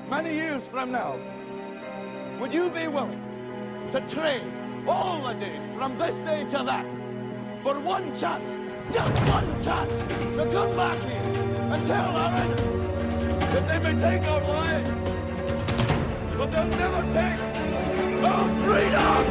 many years from now, would you be willing to trade all the days from this day to that for one chance, just one chance, to come back here and tell our enemies that they may take our lives, but they'll never take our freedom?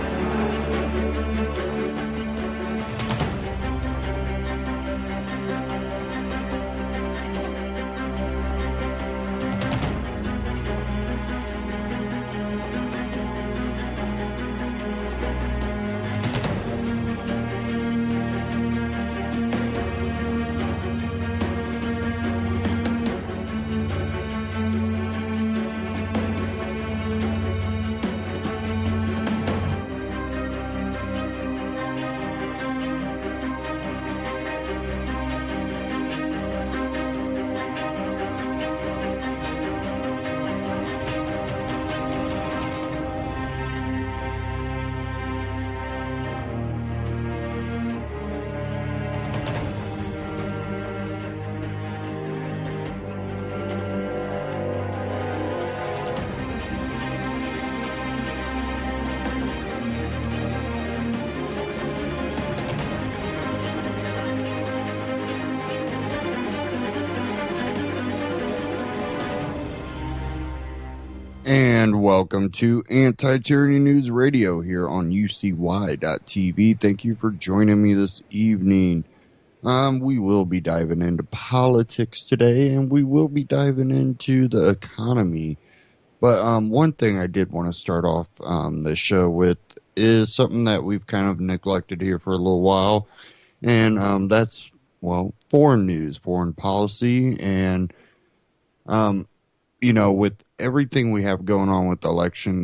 And welcome to Anti-Tyranny News Radio here on UCY.tv. Thank you for joining me this evening. We will be diving into politics today, and we will be diving into the economy. But one thing I did want to start off the show with is something that we've kind of neglected here for a little while, and that's, well, foreign news, foreign policy, and with everything we have going on with the election,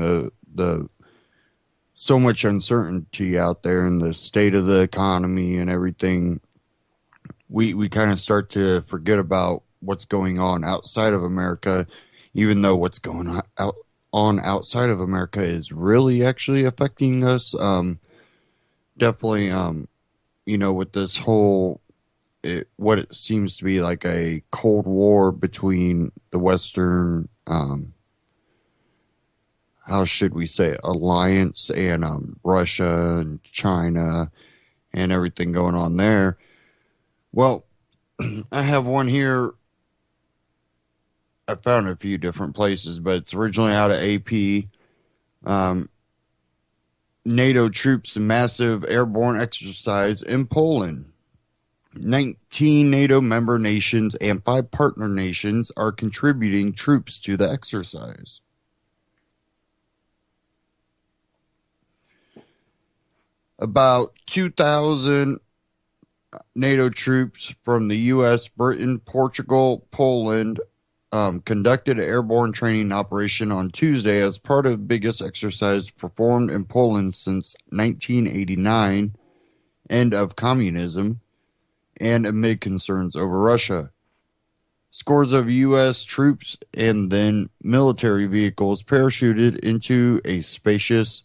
the so much uncertainty out there in the state of the economy and everything, we kind of start to forget about what's going on outside of America, even though what's going on outside of America is really actually affecting us. Definitely, with this whole what it seems to be like a Cold War between the Western, how should we say, alliance and Russia and China and everything going on there. Well, I have one here. I found it a few different places, but it's originally out of AP. NATO troops in massive airborne exercise in Poland. 19 NATO member nations and 5 partner nations are contributing troops to the exercise. About 2,000 NATO troops from the U.S., Britain, Portugal, Poland conducted an airborne training operation on Tuesday as part of the biggest exercise performed in Poland since 1989, end of communism, and amid concerns over Russia. Scores of U.S. troops and then military vehicles parachuted into a spacious,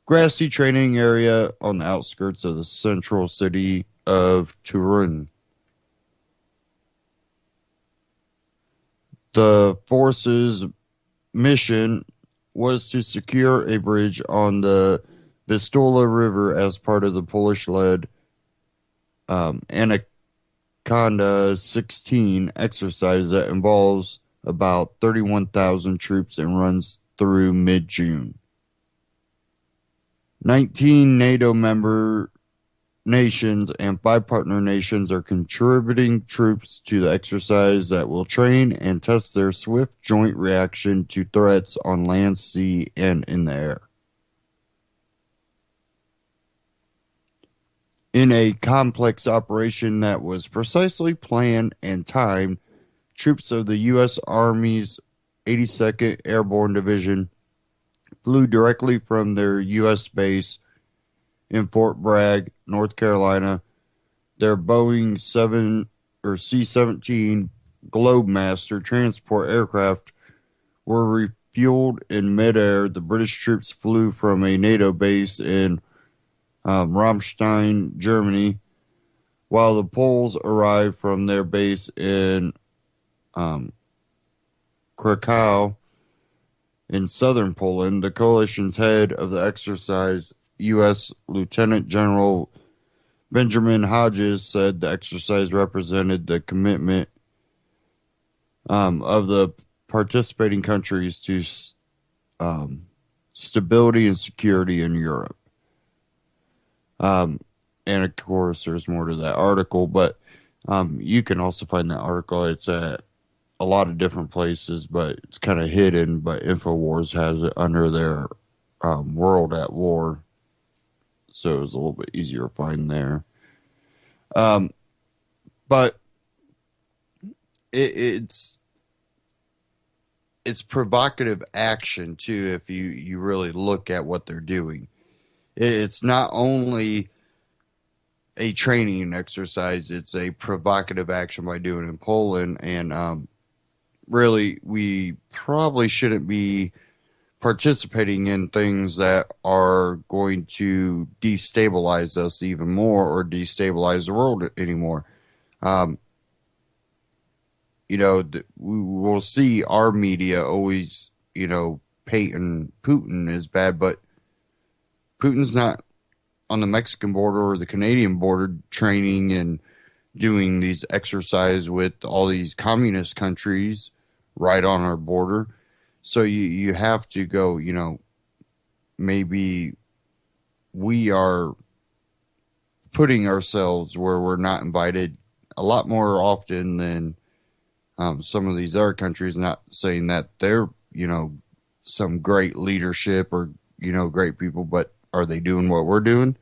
grassy training area on the outskirts of the central city of Turin. The force's mission was to secure a bridge on the Vistula River as part of the Polish-led Anaconda 16 exercise that involves about 31,000 troops and runs through mid-June. 19 NATO member nations and 5 partner nations are contributing troops to the exercise that will train and test their swift joint reaction to threats on land, sea, and in the air. In a complex operation that was precisely planned and timed, troops of the U.S. Army's 82nd Airborne Division flew directly from their U.S. base in Fort Bragg, North Carolina. Their Boeing C-17 Globemaster transport aircraft were refueled in midair. The British troops flew from a NATO base in Ramstein, Germany, while the Poles arrived from their base in Krakow, in southern Poland. The coalition's head of the exercise, U.S. Lieutenant General Benjamin Hodges, said the exercise represented the commitment of the participating countries to stability and security in Europe. And of course, there's more to that article, but you can also find that article. It's at a lot of different places, but it's kind of hidden. But InfoWars has it under their World at War, so it was a little bit easier to find there. But it's provocative action too if you really look at what they're doing. It's not only a training exercise, it's a provocative action by doing it in Poland. And really, we probably shouldn't be participating in things that are going to destabilize us even more or destabilize the world anymore. We will see our media always, painting Putin as bad, but Putin's not on the Mexican border or the Canadian border training and doing these exercises with all these communist countries right on our border. So you have to go, maybe we are putting ourselves where we're not invited a lot more often than some of these other countries. Not saying that they're, some great leadership or, great people, but are they doing what we're doing?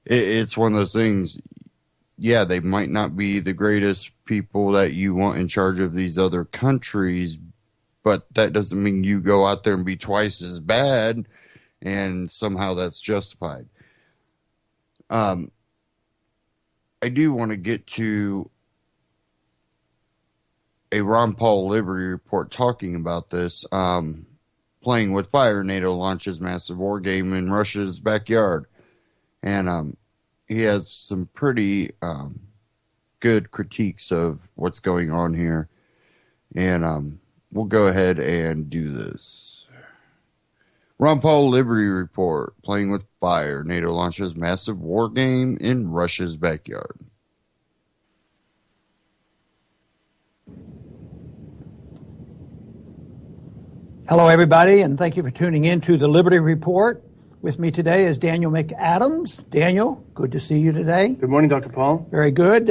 It's one of those things. Yeah, they might not be the greatest people that you want in charge of these other countries, but that doesn't mean you go out there and be twice as bad and somehow that's justified. I do want to get to a Ron Paul Liberty report talking about this. Playing with fire, NATO launches massive war game in Russia's backyard. And he has some pretty good critiques of what's going on here. And we'll go ahead and do this. Ron Paul Liberty report. Playing with fire, NATO launches massive war game in Russia's backyard. Hello, everybody, and thank you for tuning in to the Liberty Report. With me today is Daniel McAdams. Daniel, good to see you today. Good morning, Dr. Paul. Very good.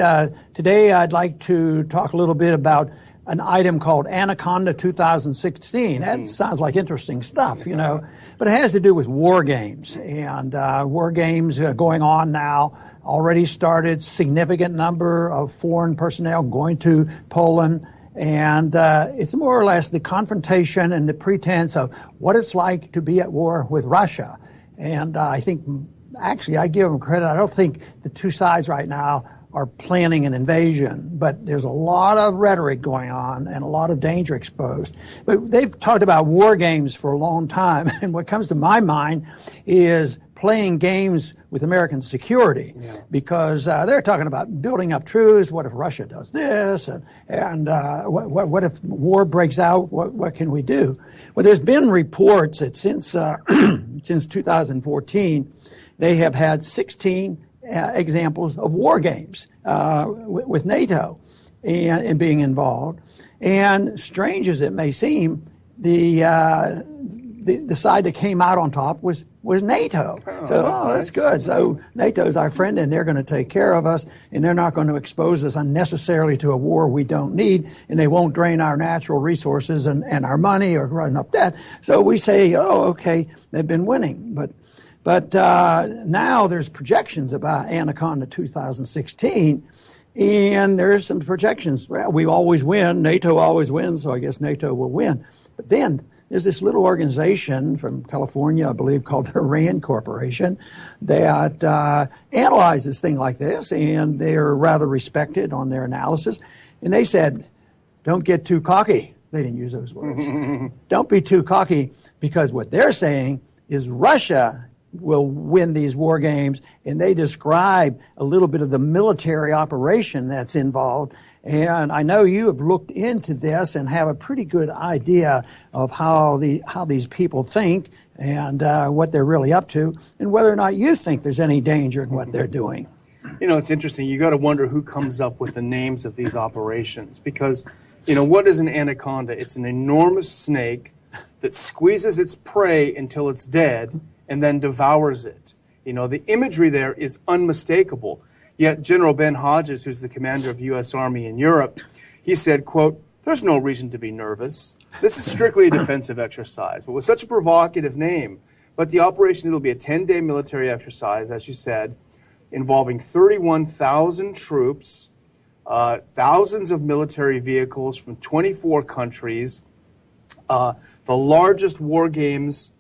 Today I'd like to talk a little bit about an item called Anaconda 2016. That sounds like interesting stuff, but it has to do with war games. And war games going on now, already started, significant number of foreign personnel going to Poland. And it's more or less the confrontation and the pretense of what it's like to be at war with Russia. And I think, actually, I give them credit. I don't think the two sides right now are planning an invasion, but there's a lot of rhetoric going on and a lot of danger exposed. But they've talked about war games for a long time, and what comes to my mind is playing games with American security, because they're talking about building up troops. What if Russia does this? And what if war breaks out? What can we do? Well, there's been reports that since 2014, they have had 16 examples of war games with NATO and being involved. And strange as it may seem, the side that came out on top was NATO. That's good. So NATO's our friend, and they're going to take care of us, and they're not going to expose us unnecessarily to a war we don't need, and they won't drain our natural resources and our money or run up debt. So we say, okay, they've been winning. But now there's projections about Anaconda 2016, and there's some projections. Well, we always win. NATO always wins, so I guess NATO will win. But then there's this little organization from California, I believe, called the RAND Corporation that analyzes things like this, and they're rather respected on their analysis. And they said, don't get too cocky. They didn't use those words. Don't be too cocky, because what they're saying is Russia will win these war games, and they describe a little bit of the military operation that's involved. And I know you have looked into this and have a pretty good idea of how these people think and what they're really up to, and whether or not you think there's any danger in what they're doing. You know, it's interesting. You got to wonder who comes up with the names of these operations, because, you know, what is an anaconda? It's an enormous snake that squeezes its prey until it's dead and then devours it. You know, the imagery there is unmistakable. Yet General Ben Hodges, who's the commander of U.S. Army in Europe, he said, quote, "There's no reason to be nervous. This is strictly a defensive exercise." But with such a provocative name, but the operation, it'll be a 10-day military exercise, as you said, involving 31,000 troops, thousands of military vehicles from 24 countries, the largest war games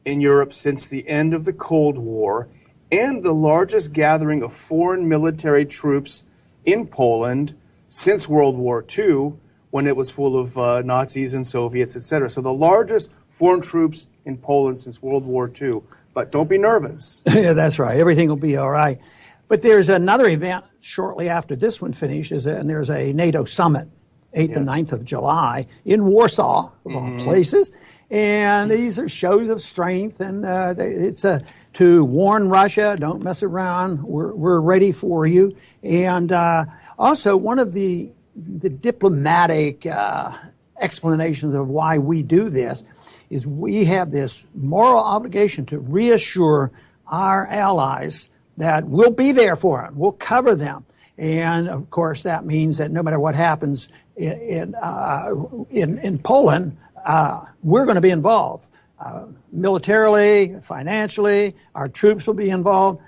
in Europe since the end of the Cold War, and the largest gathering of foreign military troops in Poland since World War II, when it was full of Nazis and Soviets, etc. So the largest foreign troops in Poland since World War II. But don't be nervous. Yeah, that's right. Everything will be all right. But there's another event shortly after this one finishes, and there's a NATO summit, 8th and 9th of July, in Warsaw, of all places. And these are shows of strength, and it's to warn Russia, don't mess around, we're ready for you. And also, one of the diplomatic explanations of why we do this is we have this moral obligation to reassure our allies that we'll be there for them, we'll cover them. And of course, that means that no matter what happens in Poland, we're going to be involved. Militarily, financially, our troops will be involved.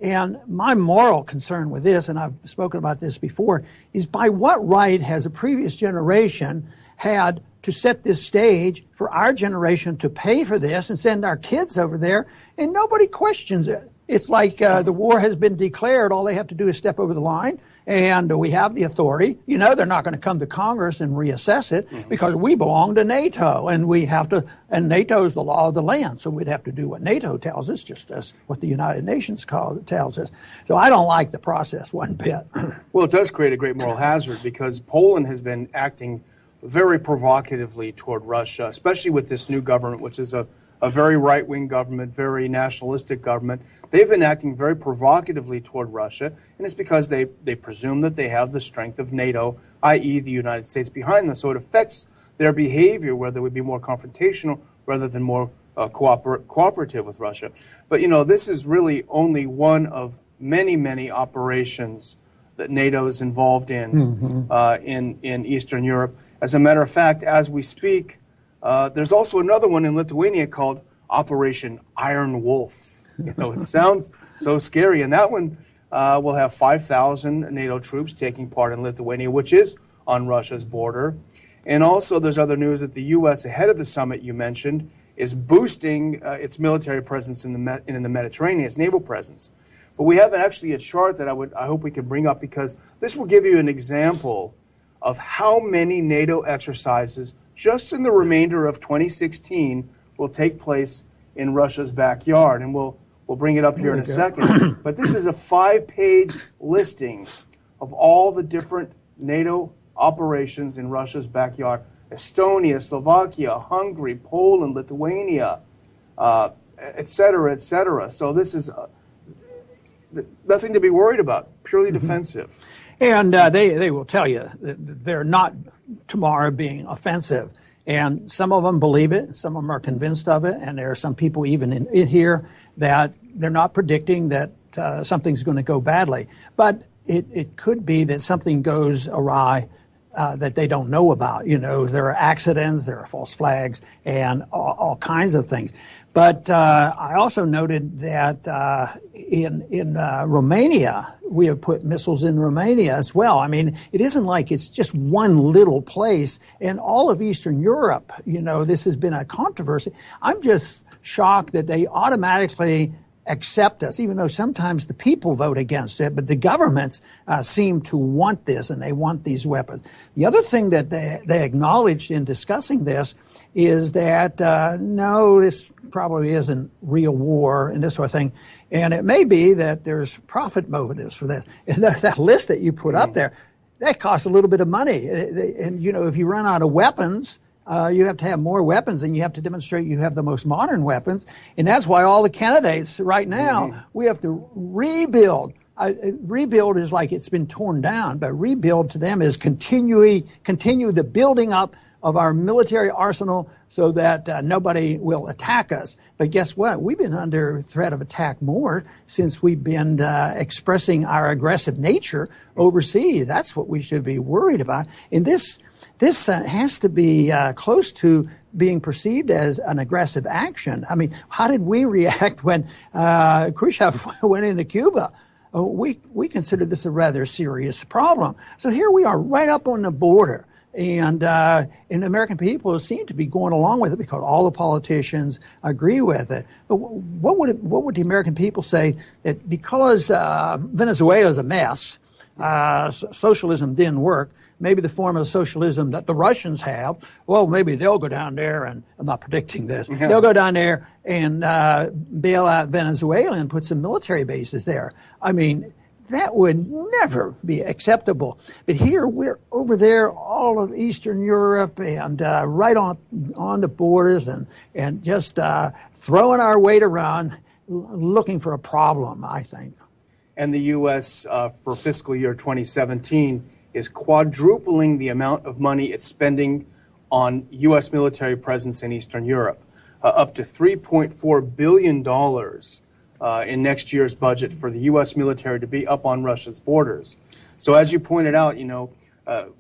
And my moral concern with this, and I've spoken about this before, is by what right has a previous generation had to set this stage for our generation to pay for this and send our kids over there, and nobody questions it? It's like the war has been declared. All they have to do is step over the line, and we have the authority. You know, they're not going to come to Congress and reassess it because we belong to NATO, and we have to. And NATO is the law of the land, so we'd have to do what NATO tells us, just as what the United Nations tells us. So I don't like the process one bit. Well, it does create a great moral hazard, because Poland has been acting very provocatively toward Russia, especially with this new government, which is a very right-wing government, very nationalistic government. They've been acting very provocatively toward Russia, and it's because they presume that they have the strength of NATO, i.e. the United States, behind them. So it affects their behavior, where they would be more confrontational rather than more cooperative with Russia. But, you know, this is really only one of many, many operations that NATO is involved in in Eastern Europe. As a matter of fact, as we speak, there's also another one in Lithuania called Operation Iron Wolf. You know, it sounds so scary. And that one will have 5,000 NATO troops taking part in Lithuania, which is on Russia's border. And also there's other news that the U.S., ahead of the summit you mentioned, is boosting its military presence in the Mediterranean, its naval presence. But we have actually a chart that I hope we can bring up, because this will give you an example of how many NATO exercises just in the remainder of 2016 will take place in Russia's backyard. And we'll bring it up here in a second. But this is a 5-page listing of all the different NATO operations in Russia's backyard. Estonia, Slovakia, Hungary, Poland, Lithuania, et cetera, et cetera. So this is nothing to be worried about, purely defensive. And they will tell you that they're not tomorrow being offensive. And some of them believe it, some of them are convinced of it, and there are some people even in here that they're not predicting that something's going to go badly. But it could be that something goes awry that they don't know about. You know, there are accidents, there are false flags, and all kinds of things. But I also noted that in Romania, we have put missiles in Romania as well. I mean, it isn't like it's just one little place. In all of Eastern Europe, you know, this has been a controversy. I'm just shocked that they automatically accept us, even though sometimes the people vote against it, but the governments seem to want this, and they want these weapons. The other thing that they acknowledged in discussing this is that, no, this probably isn't real war and this sort of thing. And it may be that there's profit motives for this. And that list that you put up there, that costs a little bit of money. And, you know, if you run out of weapons, you have to have more weapons, and you have to demonstrate you have the most modern weapons. And that's why all the candidates right now, we have to rebuild. Rebuild is like it's been torn down, but rebuild to them is continue the building up of our military arsenal so that nobody will attack us. But guess what? We've been under threat of attack more since we've been expressing our aggressive nature overseas. That's what we should be worried about. And this has to be close to being perceived as an aggressive action. I mean, how did we react when Khrushchev went into Cuba? We considered this a rather serious problem. So here we are right up on the border. And the American people seem to be going along with it because all the politicians agree with it. But what would the American people say that because Venezuela is a mess, socialism didn't work, maybe the form of socialism that the Russians have, well, maybe they'll go down there, and I'm not predicting this, they'll go down there and bail out Venezuela and put some military bases there. I mean, that would never be acceptable. But here we're over there, all of Eastern Europe, and right on the borders, and just throwing our weight around, looking for a problem, I think. And the U.S. For fiscal year 2017 is quadrupling the amount of money it's spending on U.S. military presence in Eastern Europe, up to $3.4 billion in next year's budget for the U.S. military to be up on Russia's borders. So as you pointed out, you know,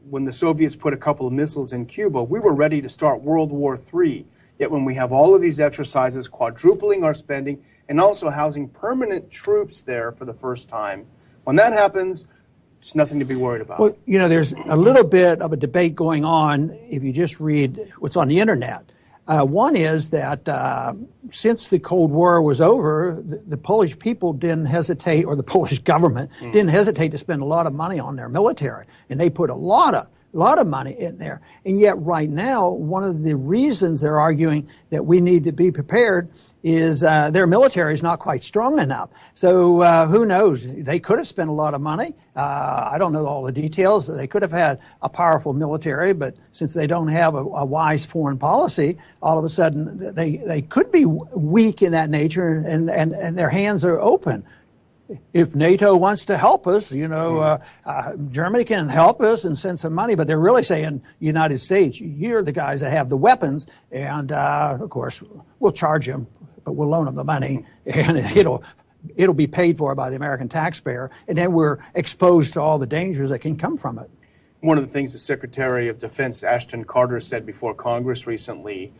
when the Soviets put a couple of missiles in Cuba, we were ready to start World War III. Yet when we have all of these exercises, quadrupling our spending, and also housing permanent troops there for the first time, when that happens, it's nothing to be worried about. Well, you know, there's a little bit of a debate going on if you just read what's on the internet. One is that since the Cold War was over, the Polish people didn't hesitate, or the Polish government didn't hesitate to spend a lot of money on their military, and they put a lot of money in there. And yet right now, one of the reasons they're arguing that we need to be prepared is their military is not quite strong enough. So who knows? They could have spent a lot of money. I don't know all the details. They could have had a powerful military, but since they don't have a wise foreign policy, all of a sudden they could be weak in that nature, and their hands are open. If NATO wants to help us, you know, Germany can help us and send some money, but they're really saying, United States, you're the guys that have the weapons, and of course, we'll charge them, but we'll loan them the money, and it'll be paid for by the American taxpayer, and then we're exposed to all the dangers that can come from it. One of the things the Secretary of Defense Ashton Carter said before Congress recently,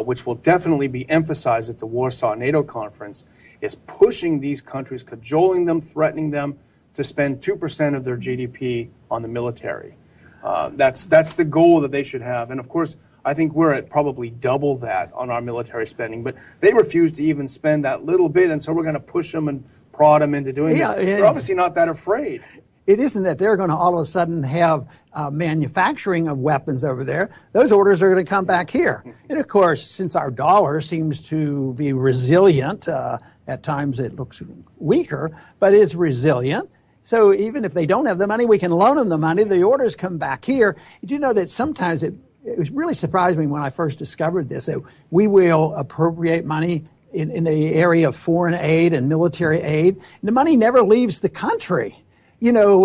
which will definitely be emphasized at the Warsaw NATO conference, is pushing these countries, cajoling them, threatening them to spend 2% of their GDP on the military. That's the goal that they should have. And of course, I think we're at probably double that on our military spending, but they refuse to even spend that little bit, and so we're going to push them and prod them into doing this. They're obviously not that afraid. It isn't that they're going to all of a sudden have manufacturing of weapons over there. Those orders are going to come back here. And of course, since our dollar seems to be resilient, at times it looks weaker, but it's resilient. So even if they don't have the money, we can loan them the money. The orders come back here. You do know that sometimes it was really surprised me when I first discovered this, that we will appropriate money in the area of foreign aid and military aid. And the money never leaves the country. You know,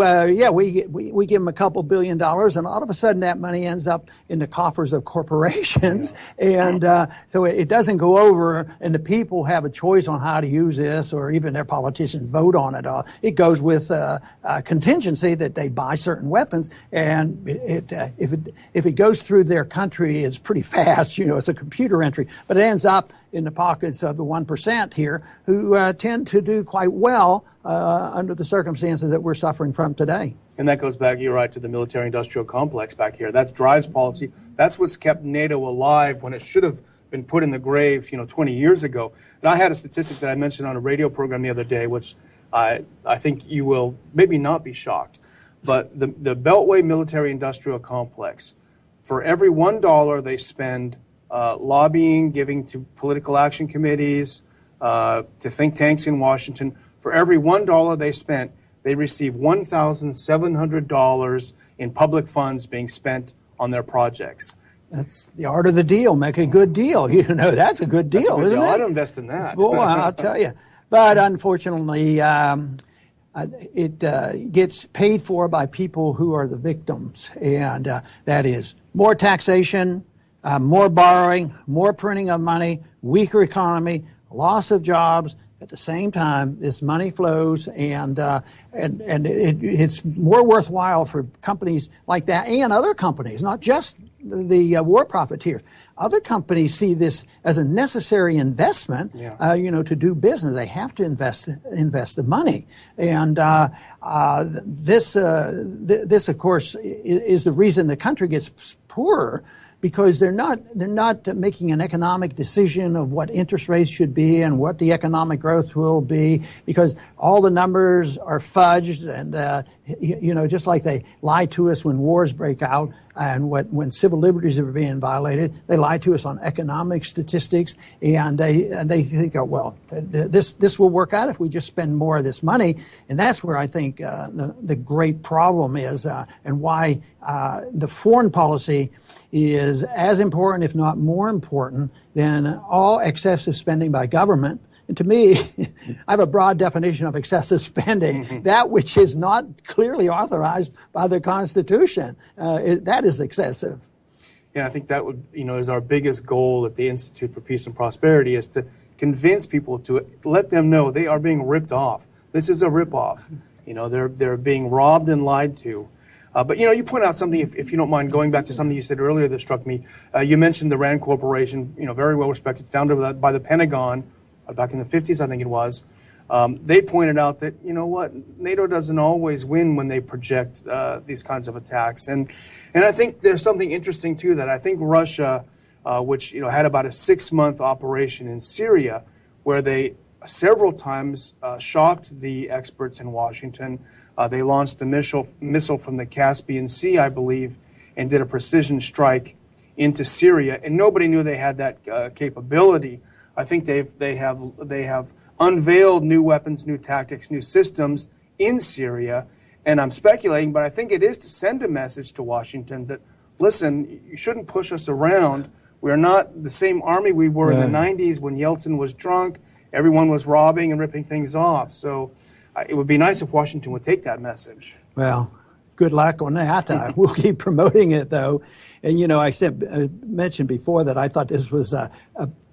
we give them a couple $1 billion, and all of a sudden that money ends up in the coffers of corporations. Yeah. And so it doesn't go over, and the people have a choice on how to use this, or even their politicians vote on it. It goes with a contingency that they buy certain weapons, and if it goes through their country, it's pretty fast. You know, it's a computer entry, but it ends up in the pockets of the 1% here, who tend to do quite well under the circumstances that we're suffering from today. And that goes back, you're right, to the military-industrial complex back here. That drives policy. That's what's kept NATO alive when it should have been put in the grave, 20 years ago. And I had a statistic that I mentioned on a radio program the other day, which I think you will maybe not be shocked. But the Beltway military-industrial complex, for every $1 they spend lobbying, giving to political action committees, to think tanks in Washington, for every $1 they spent, they receive $1,700 in public funds being spent on their projects. That's the art of the deal. Make a good deal. That's a good deal, isn't it? I'd invest in that. Boy, I'll tell you. But unfortunately, it gets paid for by people who are the victims. And that is more taxation, more borrowing, more printing of money, weaker economy, loss of jobs. At the same time, this money flows, and it's more worthwhile for companies like that and other companies, not just the war profiteers. Other companies see this as a necessary investment, to do business. They have to invest the money, and this, of course, is the reason the country gets poorer. Because they're not making an economic decision of what interest rates should be and what the economic growth will be, because all the numbers are fudged, and just like they lie to us when wars break out and when civil liberties are being violated, they lie to us on economic statistics, and they think, oh, well, this will work out if we just spend more of this money, and that's where I think the great problem is, and why the foreign policy is as important, if not more important, than all excessive spending by government. And to me, I have a broad definition of excessive spending, that which is not clearly authorized by the Constitution. That is excessive. Yeah, I think that would, is our biggest goal at the Institute for Peace and Prosperity, is to convince people, to let them know they are being ripped off. This is a ripoff. They're being robbed and lied to. But, you point out something, if you don't mind, going back to something you said earlier that struck me. You mentioned the RAND Corporation, very well respected, founded by the Pentagon back in the 50s, I think it was. They pointed out that, NATO doesn't always win when they project these kinds of attacks. And I think there's something interesting, too, that I think Russia, which, had about a 6-month operation in Syria, where they several times shocked the experts in Washington. They launched the missile from the Caspian Sea, I believe, and did a precision strike into Syria. And nobody knew they had that capability. I think they have unveiled new weapons, new tactics, new systems in Syria. And I'm speculating, but I think it is to send a message to Washington that, listen, you shouldn't push us around. We're not the same army we were in the 90s when Yeltsin was drunk. Everyone was robbing and ripping things off. So it would be nice if Washington would take that message. Well, good luck on that. We'll keep promoting it, though. And, I mentioned before that I thought this was,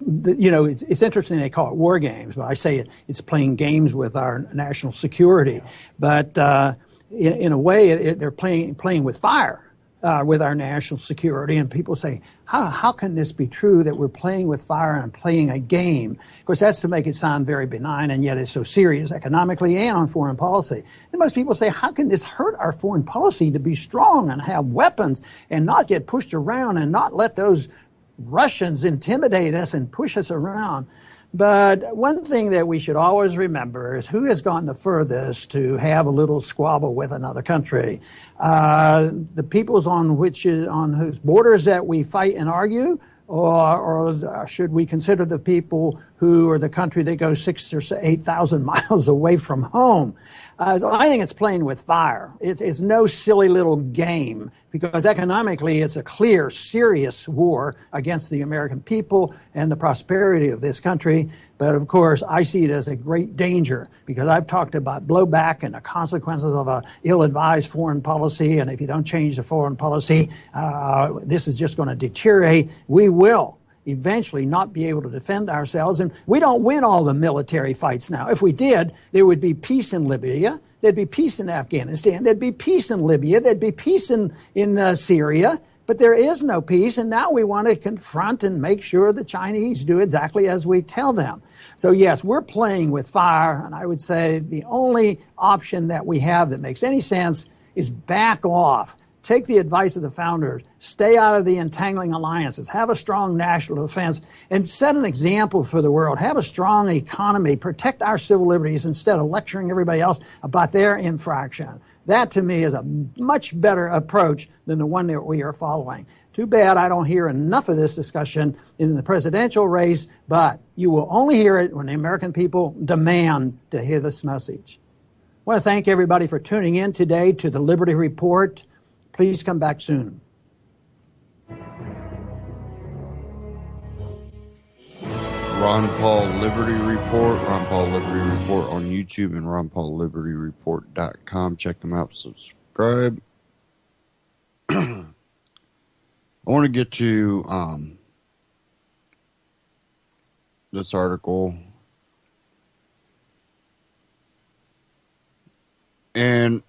it's interesting they call it war games, but I say it's playing games with our national security. But in a way, they're playing with fire. With our national security, and people say, how can this be true that we're playing with fire and playing a game? Of course, that's to make it sound very benign, and yet it's so serious economically and on foreign policy. And most people say, how can this hurt our foreign policy to be strong and have weapons and not get pushed around and not let those Russians intimidate us and push us around? But one thing that we should always remember is who has gone the furthest to have a little squabble with another country. The peoples on whose borders that we fight and argue, or should we consider the people who are the country that goes 6,000 or 8,000 miles away from home? So I think it's playing with fire. It's no silly little game, because economically it's a clear, serious war against the American people and the prosperity of this country. But of course, I see it as a great danger, because I've talked about blowback and the consequences of a ill-advised foreign policy. And if you don't change the foreign policy, this is just going to deteriorate. We will eventually not be able to defend ourselves. And we don't win all the military fights now. If we did, there would be peace in Libya. There'd be peace in Afghanistan. There'd be peace in Libya. There'd be peace in Syria. But there is no peace. And now we want to confront and make sure the Chinese do exactly as we tell them. So yes, we're playing with fire. And I would say the only option that we have that makes any sense is back off. take the advice of the founders, stay out of the entangling alliances, have a strong national defense, and set an example for the world. Have a strong economy, protect our civil liberties instead of lecturing everybody else about their infraction. That, to me, is a much better approach than the one that we are following. Too bad I don't hear enough of this discussion in the presidential race, but you will only hear it when the American people demand to hear this message. I want to thank everybody for tuning in today to the Liberty Report. Please come back soon. Ron Paul Liberty Report, Ron Paul Liberty Report on YouTube and RonPaulLibertyReport.com. Check them out, subscribe. I want to get to this article. And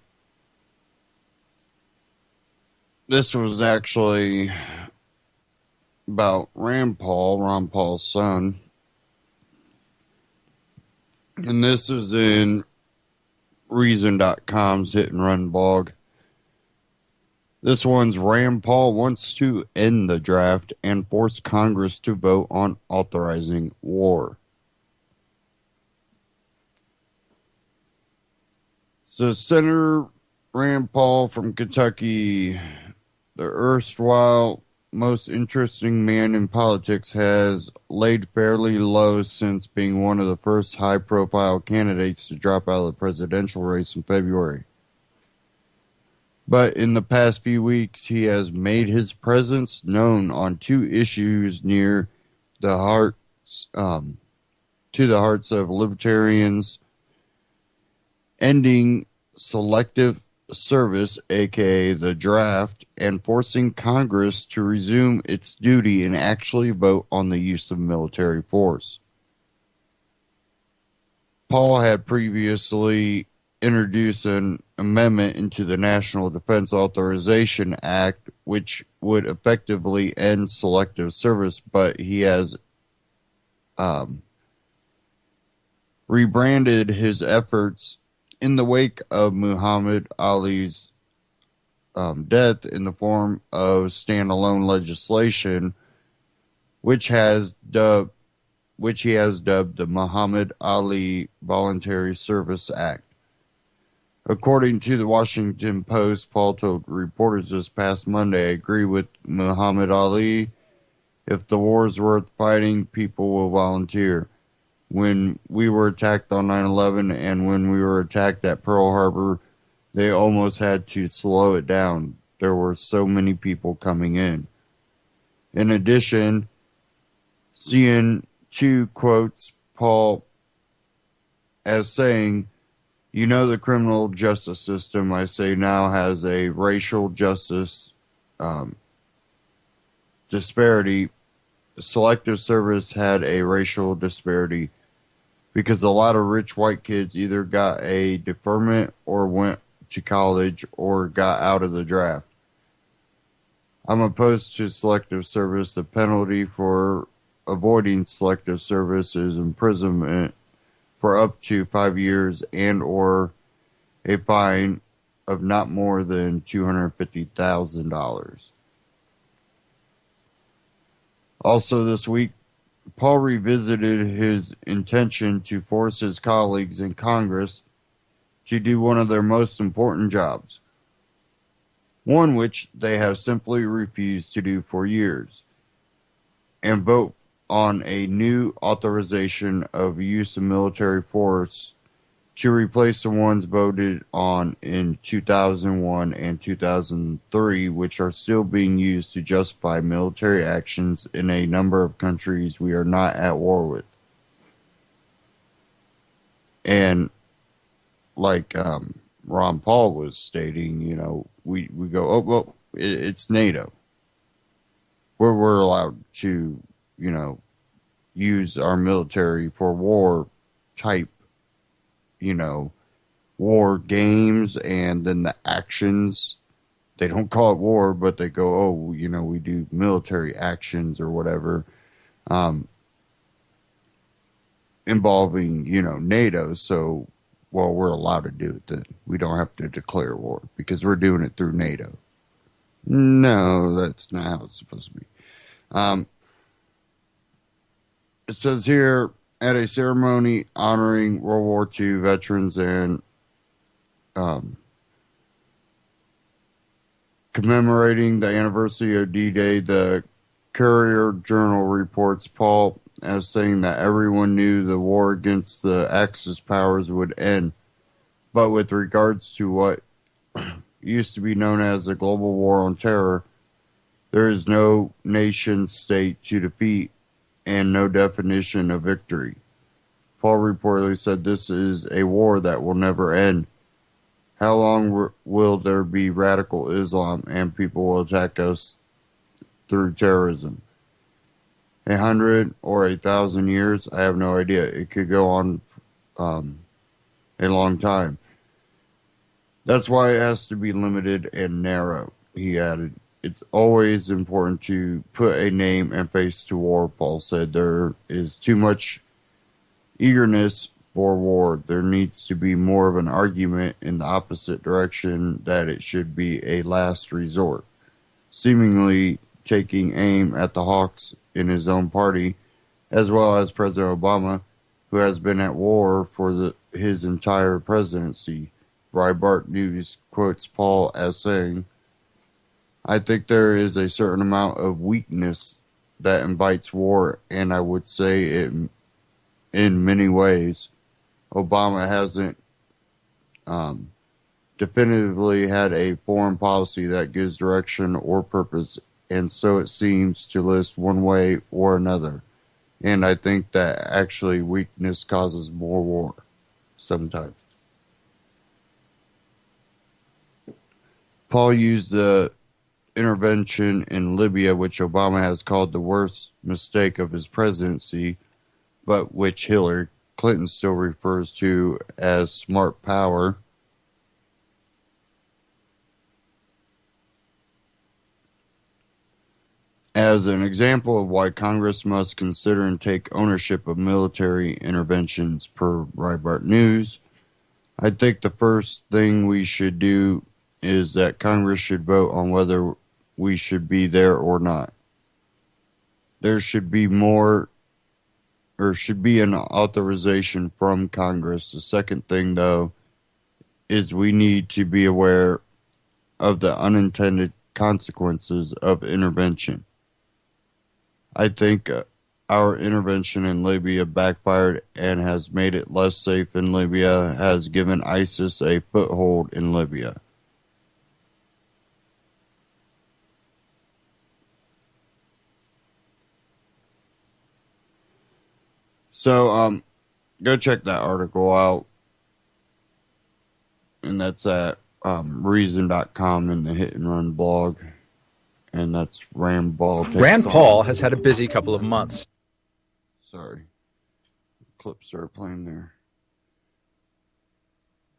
this was actually about Rand Paul, Ron Paul's son. And this is in Reason.com's Hit and Run blog. This one's Rand Paul wants to end the draft and force Congress to vote on authorizing war. So Senator Rand Paul from Kentucky, the erstwhile most interesting man in politics, has laid fairly low since being one of the first high-profile candidates to drop out of the presidential race in February. But in the past few weeks, he has made his presence known on two issues near the hearts, to the hearts of libertarians: ending selective service, aka the draft, and forcing Congress to resume its duty and actually vote on the use of military force. Paul had previously introduced an amendment into the National Defense Authorization Act, which would effectively end selective service, but he has rebranded his efforts in the wake of Muhammad Ali's death in the form of standalone legislation, which he has dubbed the Muhammad Ali Voluntary Service Act. According to the Washington Post, Paul told reporters this past Monday, "I agree with Muhammad Ali. If the war is worth fighting, people will volunteer. When we were attacked on 9/11 and when we were attacked at Pearl Harbor, they almost had to slow it down. There were so many people coming in." In addition, CN2 quotes Paul as saying, "You know, the criminal justice system, I say now, has a racial justice disparity. Selective service had a racial disparity because a lot of rich white kids either got a deferment or went to college or got out of the draft. I'm opposed to selective service. The penalty for avoiding selective service is imprisonment for up to 5 years and or a fine of not more than $250,000. Also this week, Paul revisited his intention to force his colleagues in Congress to do one of their most important jobs, one which they have simply refused to do for years, and vote on a new authorization of use of military force to replace the ones voted on in 2001 and 2003, which are still being used to justify military actions in a number of countries we are not at war with. And like Ron Paul was stating, you know, we go, oh, well, it's NATO. We're allowed to, you know, use our military for war type, you know, war games, and then the actions, they don't call it war, but they go, oh, you know, we do military actions or whatever, involving, you know, NATO. So, well, we're allowed to do it then. We don't have to declare war because we're doing it through NATO. No, that's not how it's supposed to be. It says here, at a ceremony honoring World War II veterans and commemorating the anniversary of D-Day, the Courier Journal reports Paul as saying that everyone knew the war against the Axis powers would end. But with regards to what used to be known as the global war on terror, there is no nation state to defeat and no definition of victory. Paul reportedly said this is a war that will never end. How long will there be radical Islam and people will attack us through terrorism? 100 or 1,000 years? I have no idea. It could go on a long time. That's why it has to be limited and narrow, he added. It's always important to put a name and face to war, Paul said. There is too much eagerness for war. There needs to be more of an argument in the opposite direction that it should be a last resort. Seemingly taking aim at the hawks in his own party, as well as President Obama, who has been at war for his entire presidency. Breitbart News quotes Paul as saying, I think there is a certain amount of weakness that invites war, and I would say it in many ways. Obama hasn't definitively had a foreign policy that gives direction or purpose, and so it seems to list one way or another. And I think that actually weakness causes more war sometimes. Paul used the intervention in Libya, which Obama has called the worst mistake of his presidency, but which Hillary Clinton still refers to as smart power, as an example of why Congress must consider and take ownership of military interventions, per Breitbart News. I think the first thing we should do is that Congress should vote on whether we should be there or not. There should be more, or should be an authorization from Congress. The second thing, though, is we need to be aware of the unintended consequences of intervention. I think our intervention in Libya backfired and has made it less safe in Libya, has given ISIS a foothold in Libya. So, go check that article out. And that's at reason.com in the Hit and Run blog. And that's Rand Paul. Rand Paul has had a busy couple of months. Sorry. Clips started playing there.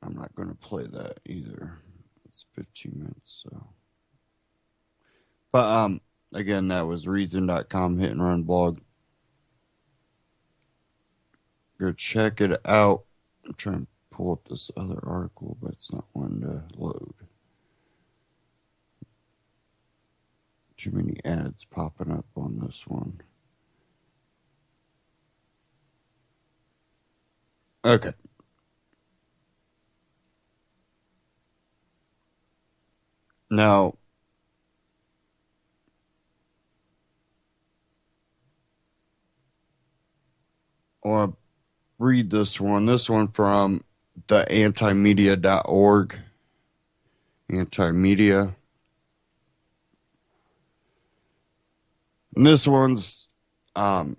I'm not going to play that either. It's 15 minutes, so. But, again, that was reason.com Hit and Run blog. Go check it out. I'm trying to pull up this other article, but it's not one to load. Too many ads popping up on this one. Okay. Now, I want to read this one. This one from the antimedia.org. Anti-media. And this one's Ron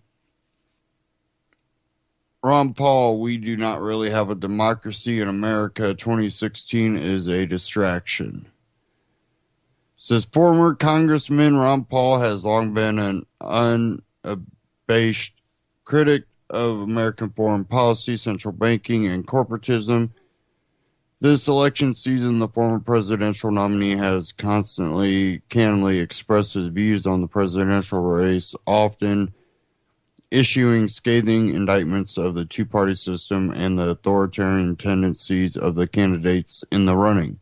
Paul, we do not really have a democracy in America. 2016 is a distraction. Says former Congressman Ron Paul has long been an unabashed critic of American foreign policy, central banking, and corporatism. This election season, the former presidential nominee has constantly, candidly expressed his views on the presidential race, often issuing scathing indictments of the two-party system and the authoritarian tendencies of the candidates in the running.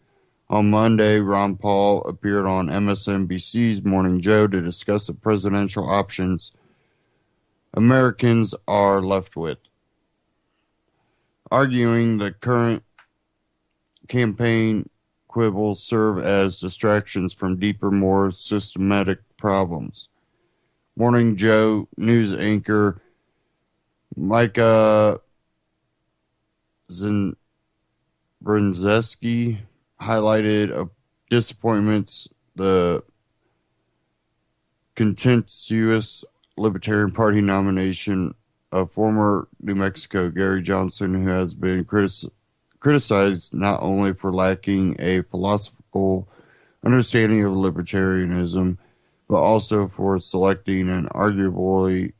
On Monday, Ron Paul appeared on MSNBC's Morning Joe to discuss the presidential options Americans are left with, arguing the current campaign quibbles serve as distractions from deeper, more systematic problems. Morning Joe news anchor Micah Brzezinski highlighted disappointments the contentious Libertarian Party nomination of former New Mexico Gary Johnson, who has been criticized not only for lacking a philosophical understanding of libertarianism, but also for selecting an arguably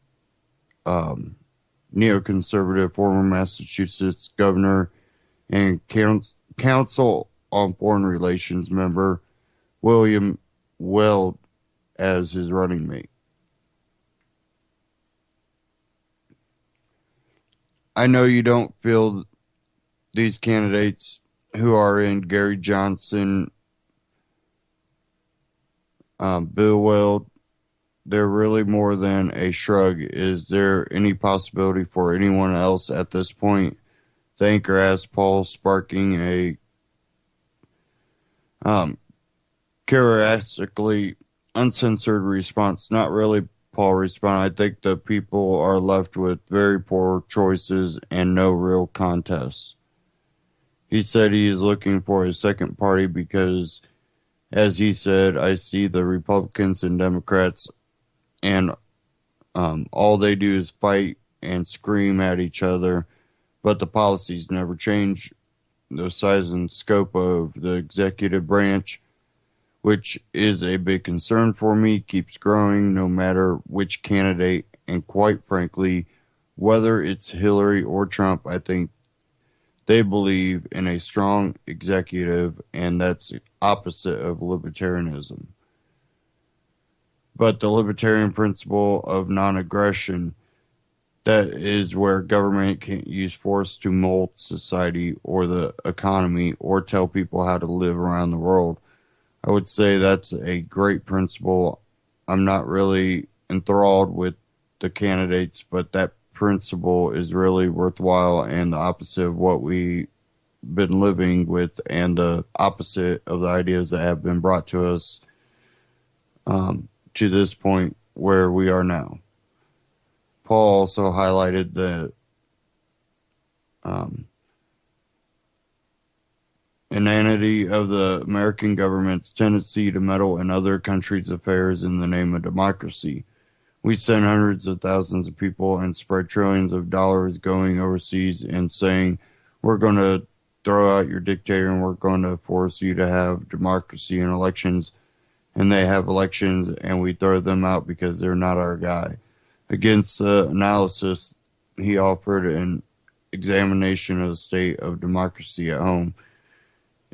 neoconservative former Massachusetts governor and Council on Foreign Relations member William Weld as his running mate. I know you don't feel these candidates who are in Gary Johnson, Bill Weld, they're really more than a shrug. Is there any possibility for anyone else at this point? The anchor asked Paul, sparking a characteristically uncensored response. Not really, Paul responded. I think the people are left with very poor choices and no real contest. He said he is looking for a second party because, as he said, I see the Republicans and Democrats and all they do is fight and scream at each other, but the policies never change. The size and scope of the executive branch, which is a big concern for me, keeps growing no matter which candidate, and quite frankly, whether it's Hillary or Trump, I think they believe in a strong executive, and that's the opposite of libertarianism. But the libertarian principle of non-aggression, that is where government can't use force to mold society or the economy or tell people how to live around the world. I would say that's a great principle. I'm not really enthralled with the candidates, but that principle is really worthwhile and the opposite of what we've been living with and the opposite of the ideas that have been brought to us to this point where we are now. Paul also highlighted the inanity of the American government's tendency to meddle in other countries' affairs in the name of democracy. We send hundreds of thousands of people and spread trillions of dollars going overseas and saying, we're going to throw out your dictator and we're going to force you to have democracy and elections. And they have elections and we throw them out because they're not our guy. Against the analysis, he offered an examination of the state of democracy at home.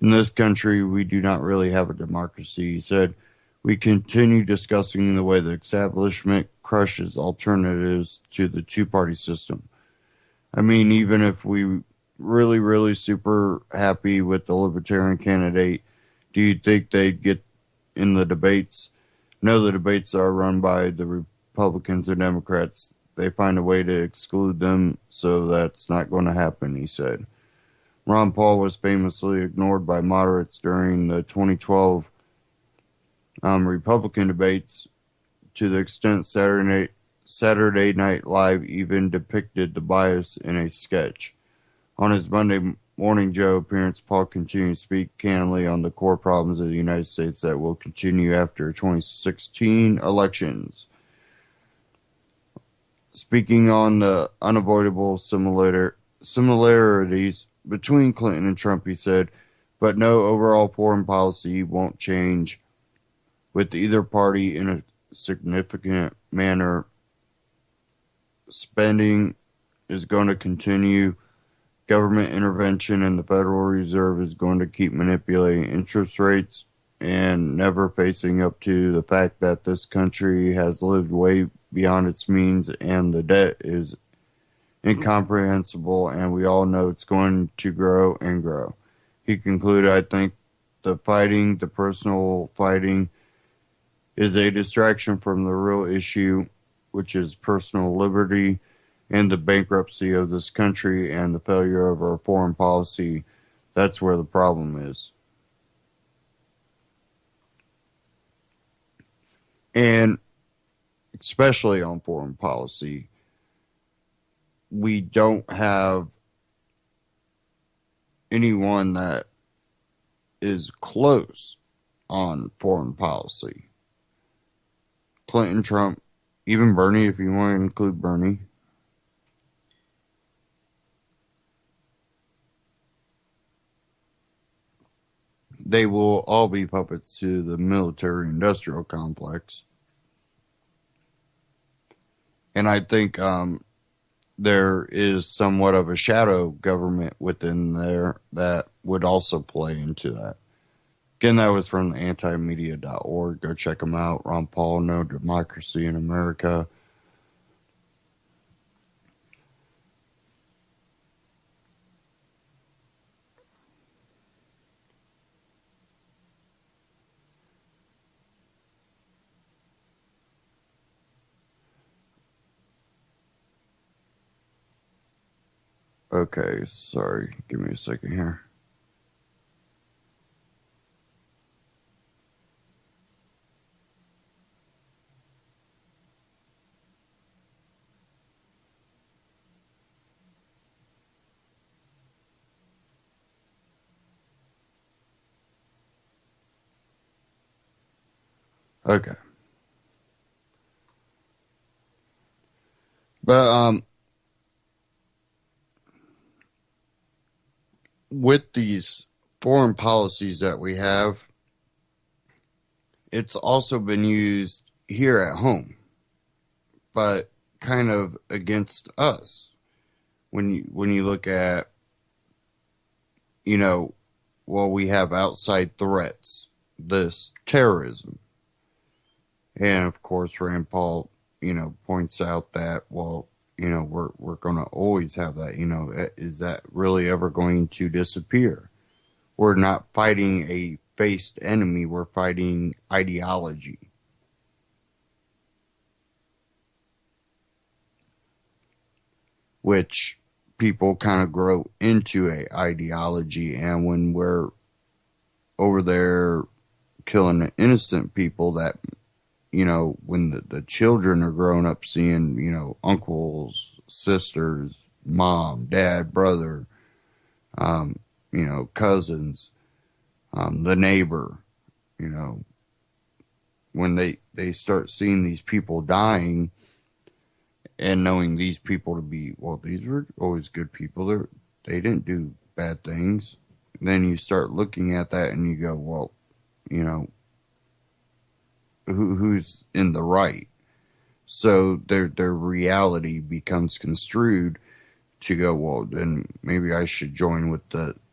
In this country, we do not really have a democracy, he said. We continue discussing the way the establishment crushes alternatives to the two-party system. I mean, even if we really super happy with the libertarian candidate, do you think they'd get in the debates? No, the debates are run by the Republicans and Democrats. They find a way to exclude them, so that's not going to happen, he said. Ron Paul was famously ignored by moderates during the 2012 Republican debates, to the extent Saturday Night Live even depicted the bias in a sketch. On his Monday Morning Joe appearance, Paul continued to speak candidly on the core problems of the United States that will continue after 2016 elections. Speaking on the unavoidable similarities between Clinton and Trump, he said, but no overall foreign policy won't change with either party in a significant manner. Spending is going to continue. Government intervention and the Federal Reserve is going to keep manipulating interest rates and never facing up to the fact that this country has lived way beyond its means and the debt is incomprehensible and we all know it's going to grow and grow. He concluded, I think the fighting, the personal fighting, is a distraction from the real issue, which is personal liberty and the bankruptcy of this country and the failure of our foreign policy. That's where the problem is. And especially on foreign policy, we don't have anyone that is close on foreign policy. Clinton, Trump, even Bernie, if you want to include Bernie. They will all be puppets to the military-industrial complex. And I think there is somewhat of a shadow government within there that would also play into that. Again, that was from the antimedia.org. Go check them out. Ron Paul, No Democracy in America. Okay, sorry. Give me a second here. Okay. But with these foreign policies that we have, it's also been used here at home, but kind of against us. When you look at, well, we have outside threats, this terrorism. And of course, Rand Paul, points out that, well, we're going to always have that. Is that really ever going to disappear? We're not fighting a faced enemy. We're fighting ideology. Which people kind of grow into a ideology. And when we're over there killing innocent people that, when the children are growing up seeing, uncles, sisters, mom, dad, brother, cousins, the neighbor, when they start seeing these people dying and knowing these people to be, well, these were always good people. They didn't do bad things. Then you start looking at that and you go, well, who's in the right? So their reality becomes construed to go, well, then maybe I should join with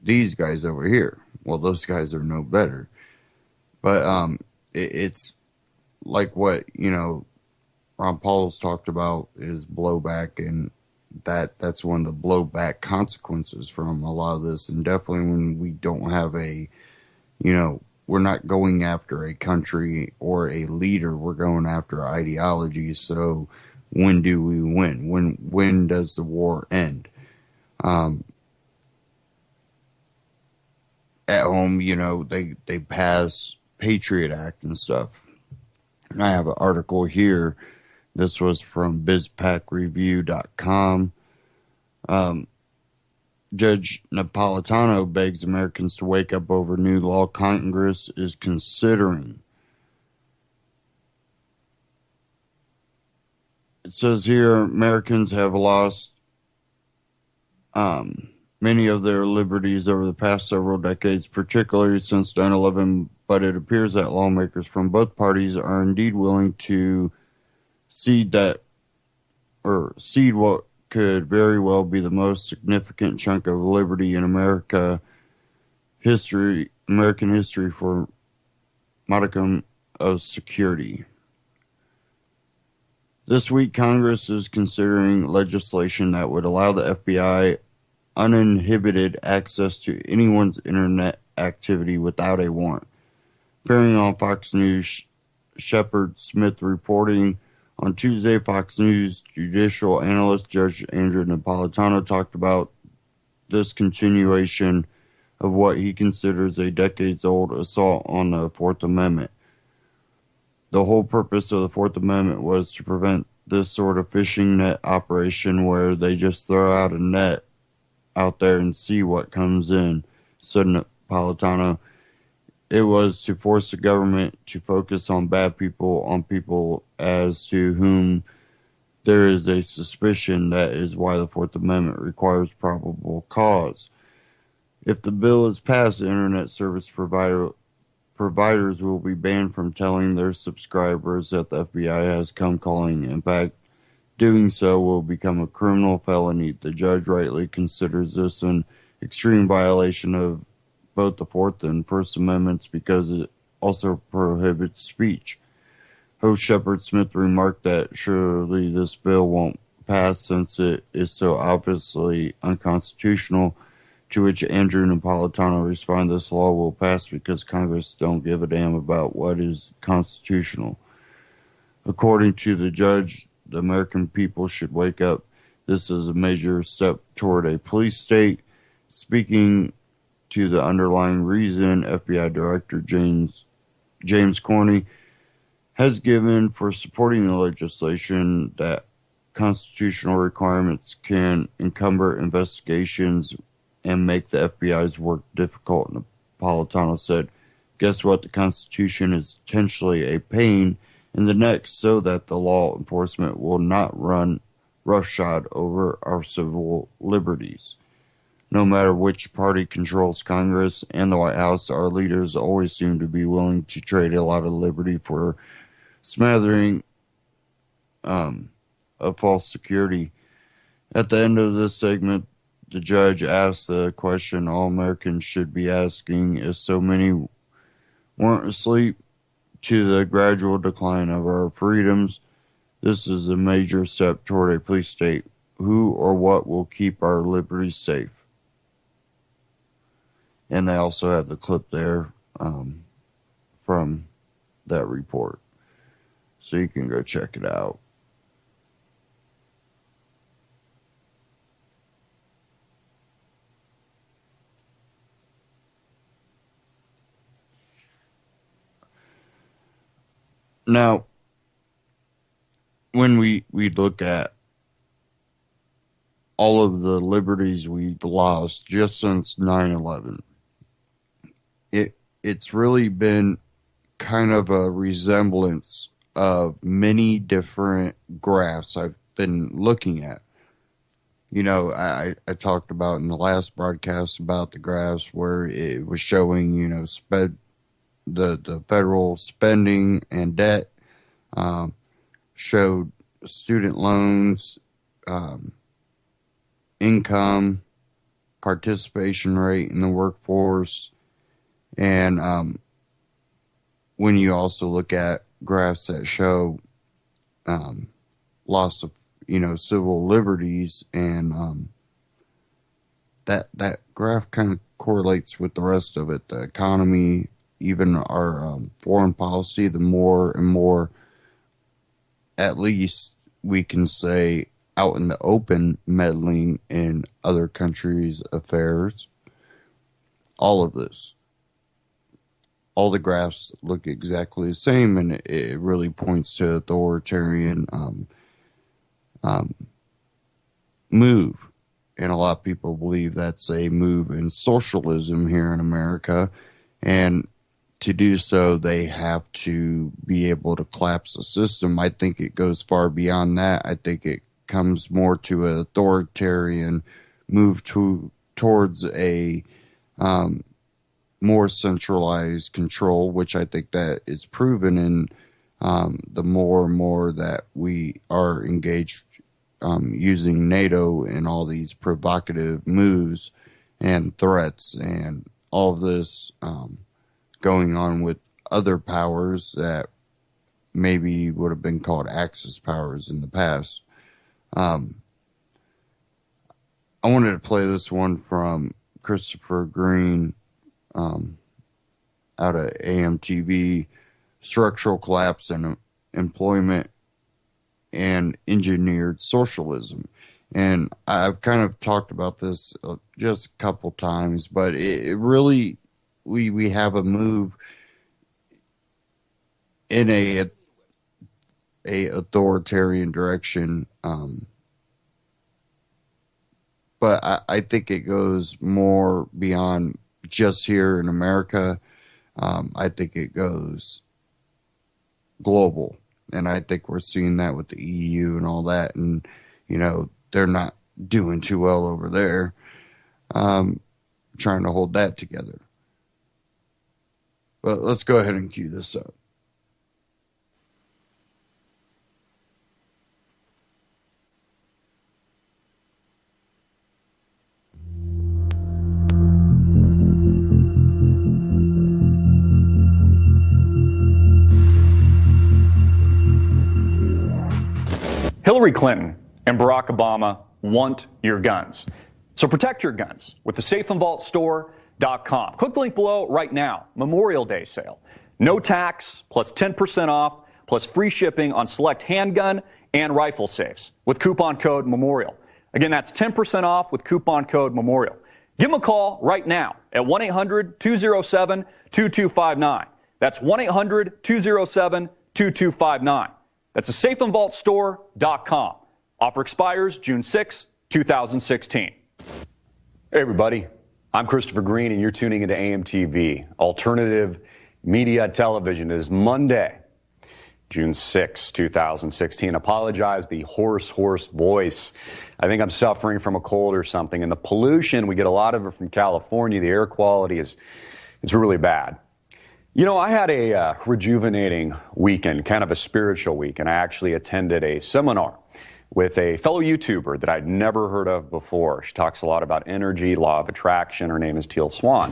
these guys over here. Well, those guys are no better. But it's like what, Ron Paul's talked about is blowback, and that's one of the blowback consequences from a lot of this. And definitely when we don't have we're not going after a country or a leader, we're going after ideology. So when do we win? When does the war end? At home, they pass Patriot Act and stuff. And I have an article here. This was from bizpackreview.com. Judge Napolitano begs Americans to wake up over new law Congress is considering. It says here Americans have lost many of their liberties over the past several decades, particularly since 9/11, but it appears that lawmakers from both parties are indeed willing to cede what could very well be the most significant chunk of liberty in American history for modicum of security. This week, Congress is considering legislation that would allow the FBI uninhibited access to anyone's internet activity without a warrant. Appearing on Fox News, Shepard Smith reporting on Tuesday, Fox News judicial analyst Judge Andrew Napolitano talked about this continuation of what he considers a decades-old assault on the Fourth Amendment. The whole purpose of the Fourth Amendment was to prevent this sort of fishing net operation where they just throw out a net out there and see what comes in, said Napolitano. It was to force the government to focus on bad people, on people as to whom there is a suspicion. That is why the Fourth Amendment requires probable cause. If the bill is passed, the internet service providers will be banned from telling their subscribers that the FBI has come calling. In fact, doing so will become a criminal felony. The judge rightly considers this an extreme violation of both the Fourth and First Amendments because it also prohibits speech. Host Shepard Smith remarked that surely this bill won't pass since it is so obviously unconstitutional, to which Andrew Napolitano responded, this law will pass because Congress don't give a damn about what is constitutional. According to the judge, the American people should wake up. This is a major step toward a police state. Speaking to the underlying reason FBI Director James Corney has given for supporting the legislation that constitutional requirements can encumber investigations and make the FBI's work difficult. Napolitano said, guess what? The Constitution is potentially a pain in the neck so that the law enforcement will not run roughshod over our civil liberties. No matter which party controls Congress and the White House, our leaders always seem to be willing to trade a lot of liberty for smattering of false security. At the end of this segment, the judge asked the question all Americans should be asking: if so many weren't asleep to the gradual decline of our freedoms, this is a major step toward a police state. Who or what will keep our liberties safe? And they also have the clip there from that report. So you can go check it out. Now, when we look at all of the liberties we've lost just since 9/11, it's really been kind of a resemblance of many different graphs I've been looking at. You know, I talked about in the last broadcast about the graphs where it was showing, you know, the federal spending and debt, showed student loans, income, participation rate in the workforce, and when you also look at graphs that show loss of, you know, civil liberties, and that graph kind of correlates with the rest of it, the economy, even our foreign policy. The more and more, at least we can say, out in the open meddling in other countries' affairs, all of this, all the graphs look exactly the same, and it really points to authoritarian move. And a lot of people believe that's a move in socialism here in America, and to do so, they have to be able to collapse the system. I think it goes far beyond that. I think it comes more to an authoritarian move towards a more centralized control, which I think that is proven in the more and more that we are engaged using NATO and all these provocative moves and threats and all of this going on with other powers that maybe would have been called Axis powers in the past. I wanted to play this one from Christopher Green out of AMTV, structural collapse and employment and engineered socialism. And I've kind of talked about this just a couple times, but it really, we have a move in a authoritarian direction. But I think it goes more beyond just here in America. I think it goes global. And I think we're seeing that with the EU and all that. And, you know, they're not doing too well over there, trying to hold that together. But let's go ahead and cue this up. Hillary Clinton and Barack Obama want your guns. So protect your guns with the safeandvaultstore.com. Click the link below right now. Memorial Day sale. No tax, plus 10% off, plus free shipping on select handgun and rifle safes with coupon code MEMORIAL. Again, that's 10% off with coupon code MEMORIAL. Give them a call right now at 1-800-207-2259. That's 1-800-207-2259. That's the safeandvaultstore.com. Offer expires June 6, 2016. Hey, everybody. I'm Christopher Green, and you're tuning into AMTV, Alternative Media Television. It is Monday, June 6, 2016. Apologize, the hoarse voice. I think I'm suffering from a cold or something. And the pollution, we get a lot of it from California. The air quality is really bad. You know, I had a rejuvenating weekend, kind of a spiritual week, and I actually attended a seminar with a fellow YouTuber that I'd never heard of before. She talks a lot about energy, law of attraction. Her name is Teal Swan.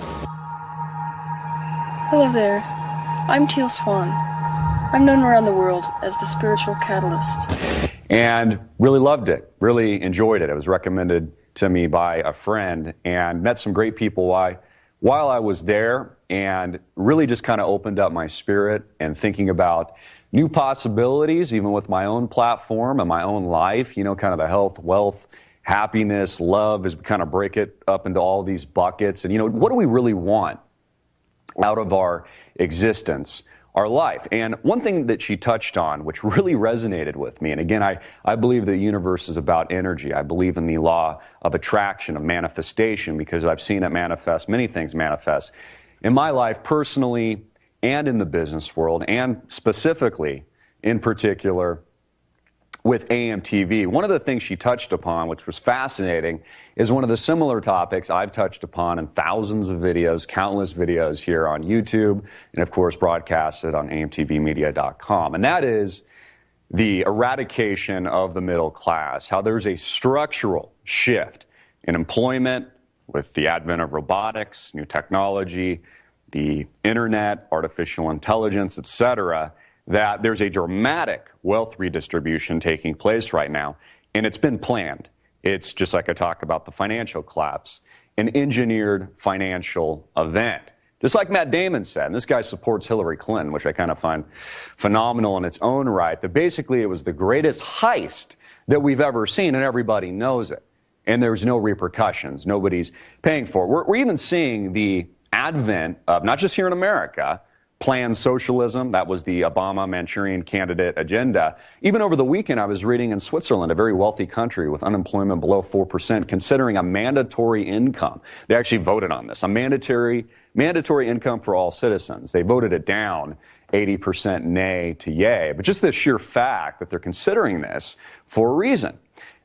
Hello there. I'm Teal Swan. I'm known around the world as the Spiritual Catalyst. And really loved it, really enjoyed it. It was recommended to me by a friend and met some great people while I was there, and really just kind of opened up my spirit and thinking about new possibilities, even with my own platform and my own life, you know, kind of the health, wealth, happiness, love, as we kind of break it up into all these buckets. And, you know, what do we really want out of our existence, our life? And one thing that she touched on, which really resonated with me, and again, I believe the universe is about energy. I believe in the law of attraction, of manifestation, because I've seen it manifest, many things manifest in my life personally and in the business world, and specifically, in particular, with AMTV. One of the things she touched upon, which was fascinating, is one of the similar topics I've touched upon in thousands of videos, countless videos here on YouTube, and of course broadcasted on amtvmedia.com. And that is the eradication of the middle class, how there's a structural shift in employment with the advent of robotics, new technology, the internet, artificial intelligence, etc., that there's a dramatic wealth redistribution taking place right now, and it's been planned. It's just like I talk about the financial collapse, an engineered financial event. Just like Matt Damon said, and this guy supports Hillary Clinton, which I kind of find phenomenal in its own right, that basically it was the greatest heist that we've ever seen, and everybody knows it. And there's no repercussions. Nobody's paying for it. We're even seeing the advent of, not just here in America, planned socialism. That was the Obama Manchurian candidate agenda. Even over the weekend, I was reading in Switzerland, a very wealthy country with unemployment below 4%, considering a mandatory income. They actually voted on this, a mandatory income for all citizens. They voted it down, 80% nay to yay. But just the sheer fact that they're considering this for a reason.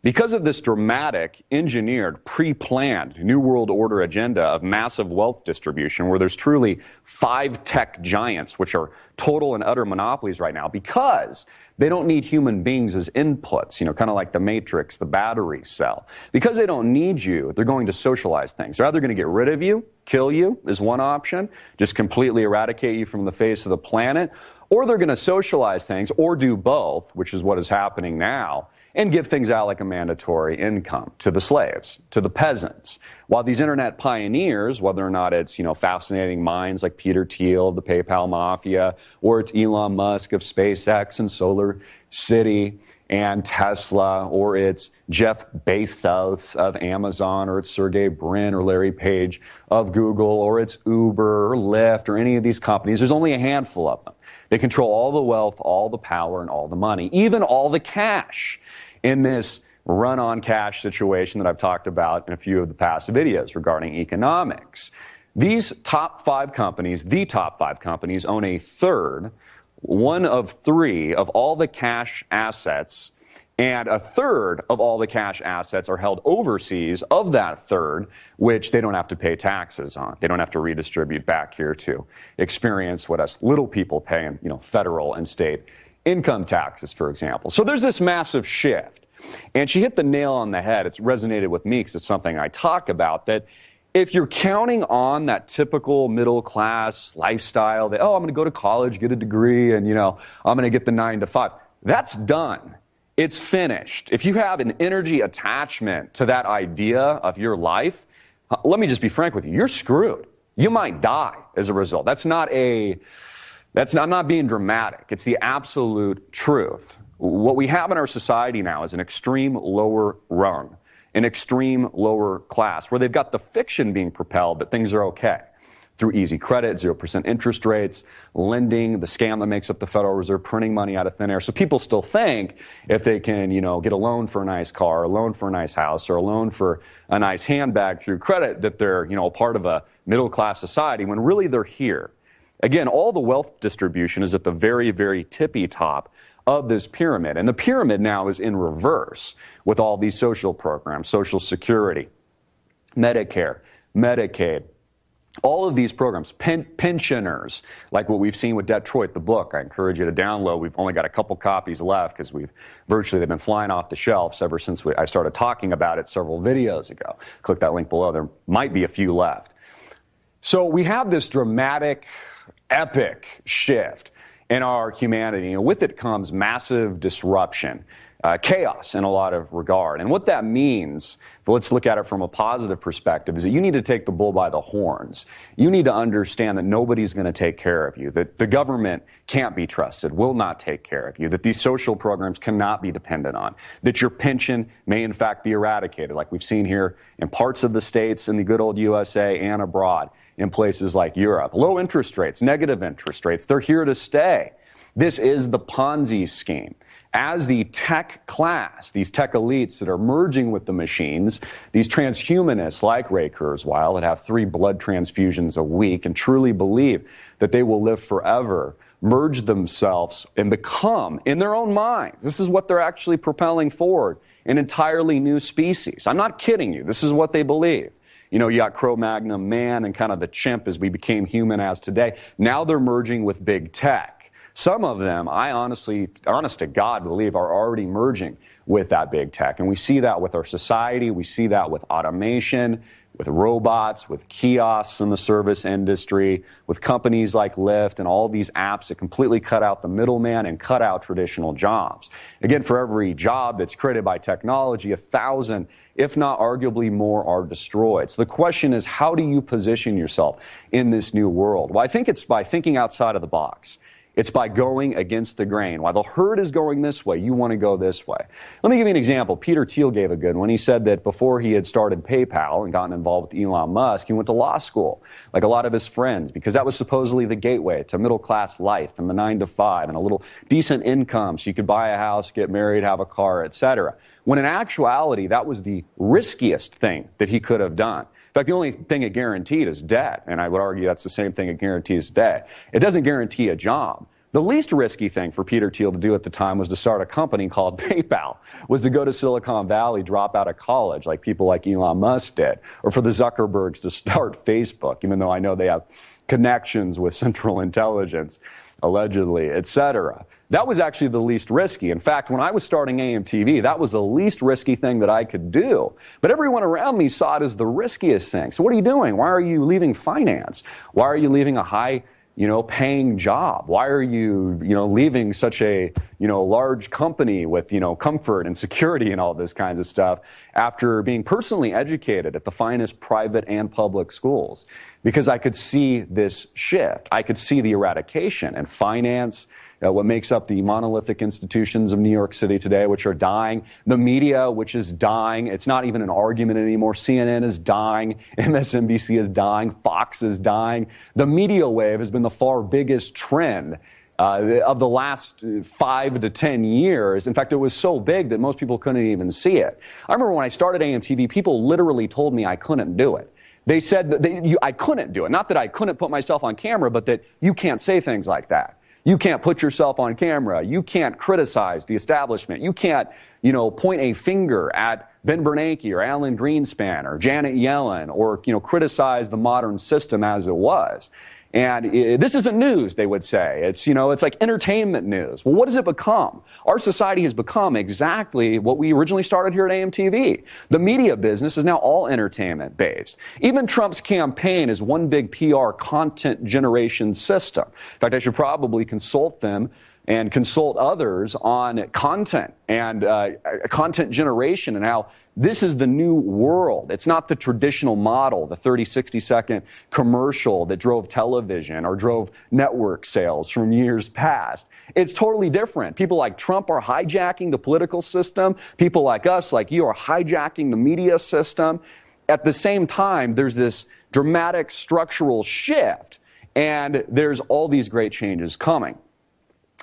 Because of this dramatic, engineered, pre-planned New World Order agenda of massive wealth distribution, where there's truly 5 tech giants, which are total and utter monopolies right now, because they don't need human beings as inputs, you know, kind of like the Matrix, the battery cell. Because they don't need you, they're going to socialize things. They're either going to get rid of you, kill you is one option, just completely eradicate you from the face of the planet, or they're going to socialize things or do both, which is what is happening now, and give things out like a mandatory income to the slaves, to the peasants. While these internet pioneers, whether or not it's, fascinating minds like Peter Thiel, the PayPal mafia, or it's Elon Musk of SpaceX and Solar City and Tesla, or it's Jeff Bezos of Amazon, or it's Sergey Brin or Larry Page of Google, or it's Uber or Lyft or any of these companies, there's only a handful of them. They control all the wealth, all the power, and all the money, even all the cash in this run-on cash situation that I've talked about in a few of the past videos regarding economics. These top 5 companies, the top 5 companies, own a third, one of 3 of all the cash assets, and a third of all the cash assets are held overseas of that third, which they don't have to pay taxes on. They don't have to redistribute back here to experience what us little people pay in, federal and state income taxes, for example. So there's this massive shift. And she hit the nail on the head. It's resonated with me because it's something I talk about, that if you're counting on that typical middle class lifestyle that, I'm going to go to college, get a degree, and, I'm going to get the 9 to 5, that's done. It's finished. If you have an energy attachment to that idea of your life, let me just be frank with you, you're screwed. You might die as a result. I'm not being dramatic. It's the absolute truth. What we have in our society now is an extreme lower rung, an extreme lower class, where they've got the fiction being propelled that things are okay through easy credit, 0% interest rates, lending, the scam that makes up the Federal Reserve, printing money out of thin air. So people still think if they can, get a loan for a nice car, a loan for a nice house, or a loan for a nice handbag through credit, that they're, a part of a middle-class society, when really they're here. Again, all the wealth distribution is at the very, very tippy top of this pyramid. And the pyramid now is in reverse with all these social programs, Social Security, Medicare, Medicaid, all of these programs, pensioners, like what we've seen with Detroit, the book. I encourage you to download. We've only got a couple copies left because they've been flying off the shelves ever since I started talking about it several videos ago. Click that link below. There might be a few left. So we have this dramatic, epic shift in our humanity, and with it comes massive disruption, chaos in a lot of regard. And what that means, let's look at it from a positive perspective, is that you need to take the bull by the horns. You need to understand that nobody's going to take care of you, that the government can't be trusted, will not take care of you, that these social programs cannot be dependent on, that your pension may in fact be eradicated, like we've seen here in parts of the states in the good old USA and abroad, in places like Europe. Low interest rates, negative interest rates, they're here to stay. This is the Ponzi scheme. As the tech class, these tech elites that are merging with the machines, these transhumanists like Ray Kurzweil that have 3 blood transfusions a week and truly believe that they will live forever, merge themselves and become, in their own minds, this is what they're actually propelling forward, an entirely new species. I'm not kidding you. This is what they believe. You got Cro-Magnon man and kind of the chimp as we became human as today. Now they're merging with big tech. Some of them, I honest to God, believe are already merging with that big tech. And we see that with our society. We see that with automation, with robots, with kiosks in the service industry, with companies like Lyft and all these apps that completely cut out the middleman and cut out traditional jobs. Again, for every job that's created by technology, 1,000, if not arguably more, are destroyed. So the question is, how do you position yourself in this new world? Well, I think it's by thinking outside of the box. It's by going against the grain. While the herd is going this way, you want to go this way. Let me give you an example. Peter Thiel gave a good one. He said that before he had started PayPal and gotten involved with Elon Musk, he went to law school, like a lot of his friends, because that was supposedly the gateway to middle-class life and the 9 to 5 and a little decent income so you could buy a house, get married, have a car, etc. When in actuality, that was the riskiest thing that he could have done. In fact, the only thing it guaranteed is debt, and I would argue that's the same thing it guarantees debt. It doesn't guarantee a job. The least risky thing for Peter Thiel to do at the time was to start a company called PayPal, was to go to Silicon Valley, drop out of college like people like Elon Musk did, or for the Zuckerbergs to start Facebook, even though I know they have connections with Central Intelligence, allegedly, etc. That was actually the least risky. In fact, when I was starting AMTV, that was the least risky thing that I could do. But everyone around me saw it as the riskiest thing. So what are you doing? Why are you leaving finance? Why are you leaving a high paying job? Why are you, leaving such a, large company with, comfort and security and all this kinds of stuff after being personally educated at the finest private and public schools? Because I could see this shift. I could see the eradication and finance, what makes up the monolithic institutions of New York City today, which are dying. The media, which is dying. It's not even an argument anymore. CNN is dying. MSNBC is dying. Fox is dying. The media wave has been the far biggest trend of the last 5 to 10 years. In fact, it was so big that most people couldn't even see it. I remember when I started AMTV, people literally told me I couldn't do it. They said that I couldn't do it. Not that I couldn't put myself on camera, but that you can't say things like that. You can't put yourself on camera. You can't criticize the establishment. You can't, point a finger at Ben Bernanke or Alan Greenspan or Janet Yellen or, criticize the modern system as it was. And this isn't news, they would say. It's like entertainment news. Well, what does it become? Our society has become exactly what we originally started here at AMTV. The media business is now all entertainment based. Even Trump's campaign is one big PR content generation system. In fact, I should probably consult them and consult others on content and content generation and how this is the new world. It's not the traditional model, the 30, 60-second commercial that drove television or drove network sales from years past. It's totally different. People like Trump are hijacking the political system. People like us, like you, are hijacking the media system. At the same time, there's this dramatic structural shift, and there's all these great changes coming.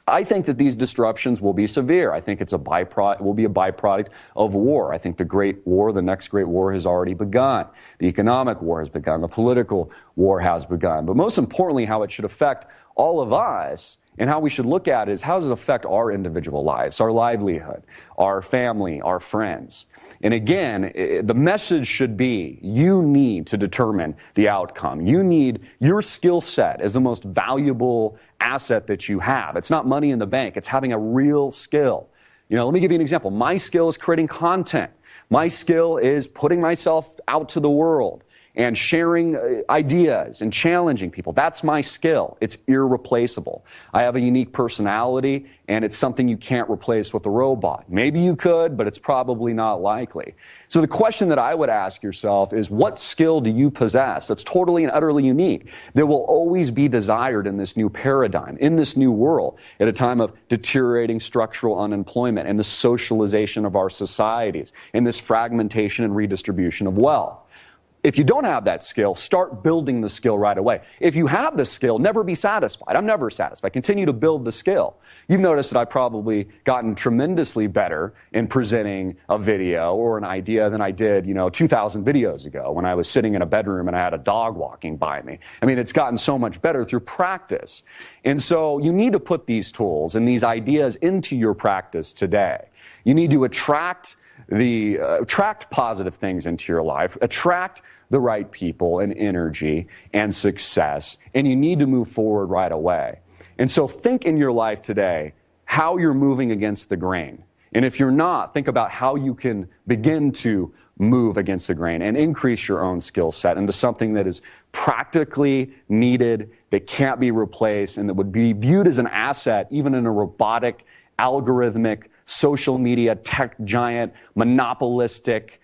I think that these disruptions will be severe. I think will be a byproduct of war. I think the great war, the next great war, has already begun. The economic war has begun. The political war has begun. But most importantly, how it should affect all of us and how we should look at it is how does it affect our individual lives, our livelihood, our family, our friends. And again, the message should be you need to determine the outcome. You need your skill set as the most valuable asset that you have. It's not money in the bank. It's having a real skill. Let me give you an example. My skill is creating content. My skill is putting myself out to the world and sharing ideas and challenging people. That's my skill. It's irreplaceable. I have a unique personality, and it's something you can't replace with a robot. Maybe you could, but it's probably not likely. So the question that I would ask yourself is, what skill do you possess that's totally and utterly unique, that will always be desired in this new paradigm, in this new world, at a time of deteriorating structural unemployment and the socialization of our societies, and this fragmentation and redistribution of wealth? If you don't have that skill, start building the skill right away. If you have the skill, never be satisfied. I'm never satisfied. Continue to build the skill. You've noticed that I've probably gotten tremendously better in presenting a video or an idea than I did, 2,000 videos ago when I was sitting in a bedroom and I had a dog walking by me. I mean, it's gotten so much better through practice. And so you need to put these tools and these ideas into your practice today. You need to attract positive things into your life, attract the right people and energy and success, and you need to move forward right away. And so think in your life today how you're moving against the grain. And if you're not, think about how you can begin to move against the grain and increase your own skill set into something that is practically needed, that can't be replaced, and that would be viewed as an asset even in a robotic, algorithmic, social media, tech giant, monopolistic,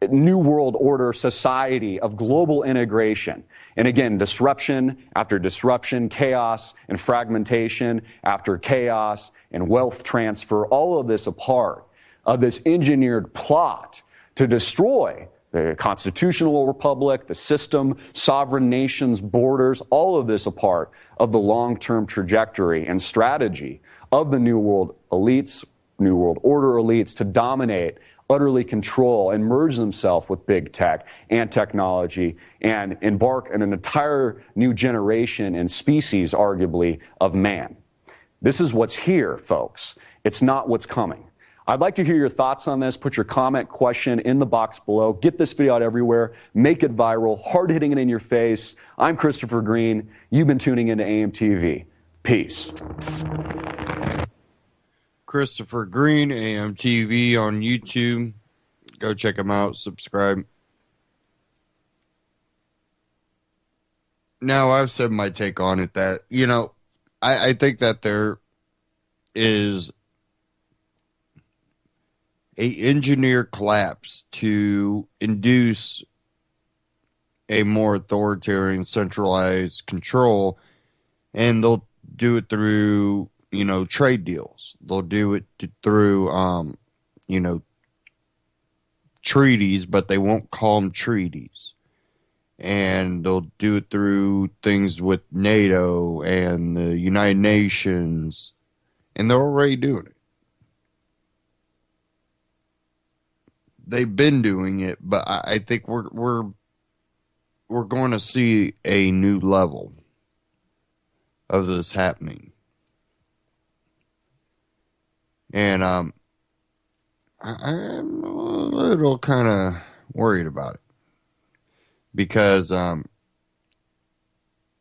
new world order society of global integration. And again, disruption after disruption, chaos and fragmentation after chaos and wealth transfer, all of this a part of this engineered plot to destroy the constitutional republic, the system, sovereign nations, borders, all of this a part of the long-term trajectory and strategy of the New World elites, New World Order elites, to dominate, utterly control, and merge themselves with big tech and technology and embark on an entire new generation and species, arguably, of man. This is what's here, folks. It's not what's coming. I'd like to hear your thoughts on this. Put your comment, question in the box below. Get this video out everywhere. Make it viral. Hard-hitting it in your face. I'm Christopher Green. You've been tuning into AMTV. Peace. Christopher Green, AMTV on YouTube. Go check him out. Subscribe. Now, I've said my take on it that, I think that there is a engineered collapse to induce a more authoritarian, centralized control, and they'll do it through, trade deals. They'll do it through, treaties, but they won't call them treaties. And they'll do it through things with NATO and the United Nations, and they're already doing it. They've been doing it, but I think we're going to see a new level of this happening, and I'm a little kind of worried about it because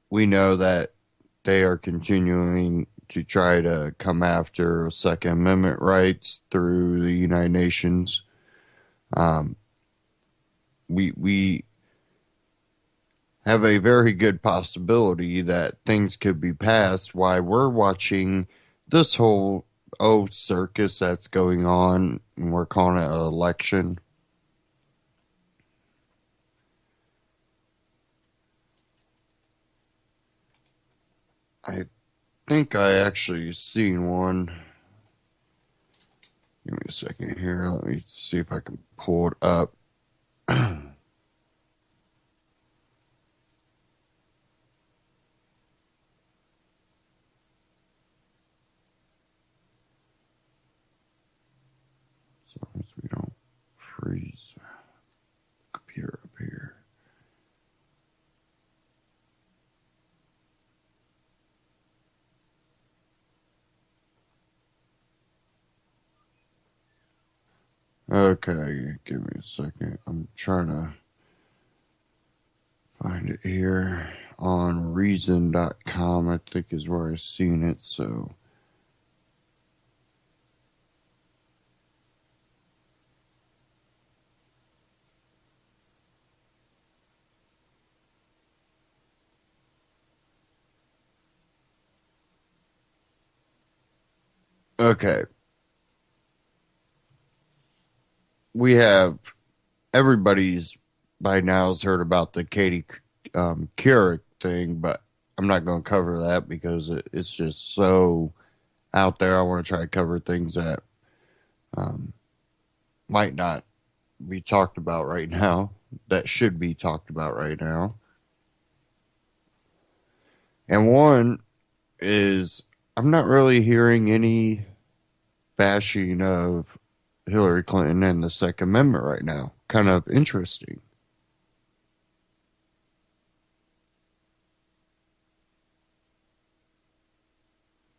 we know that they are continuing to try to come after Second Amendment rights through the United Nations. We have a very good possibility that things could be passed while we're watching this whole circus that's going on, and we're calling it an election. I think I actually seen one. Give me a second here. Let me see if I can pull it up. As long as we don't freeze the computer up here. Okay, give me a second. I'm trying to find it here on reason.com, I think is where I've seen it, so. Okay. Everybody's by now has heard about the Katie Couric thing, but I'm not going to cover that because it's just so out there. I want to try to cover things that might not be talked about right now, that should be talked about right now. And one is I'm not really hearing any bashing of Hillary Clinton and the Second Amendment right now. Kind of interesting.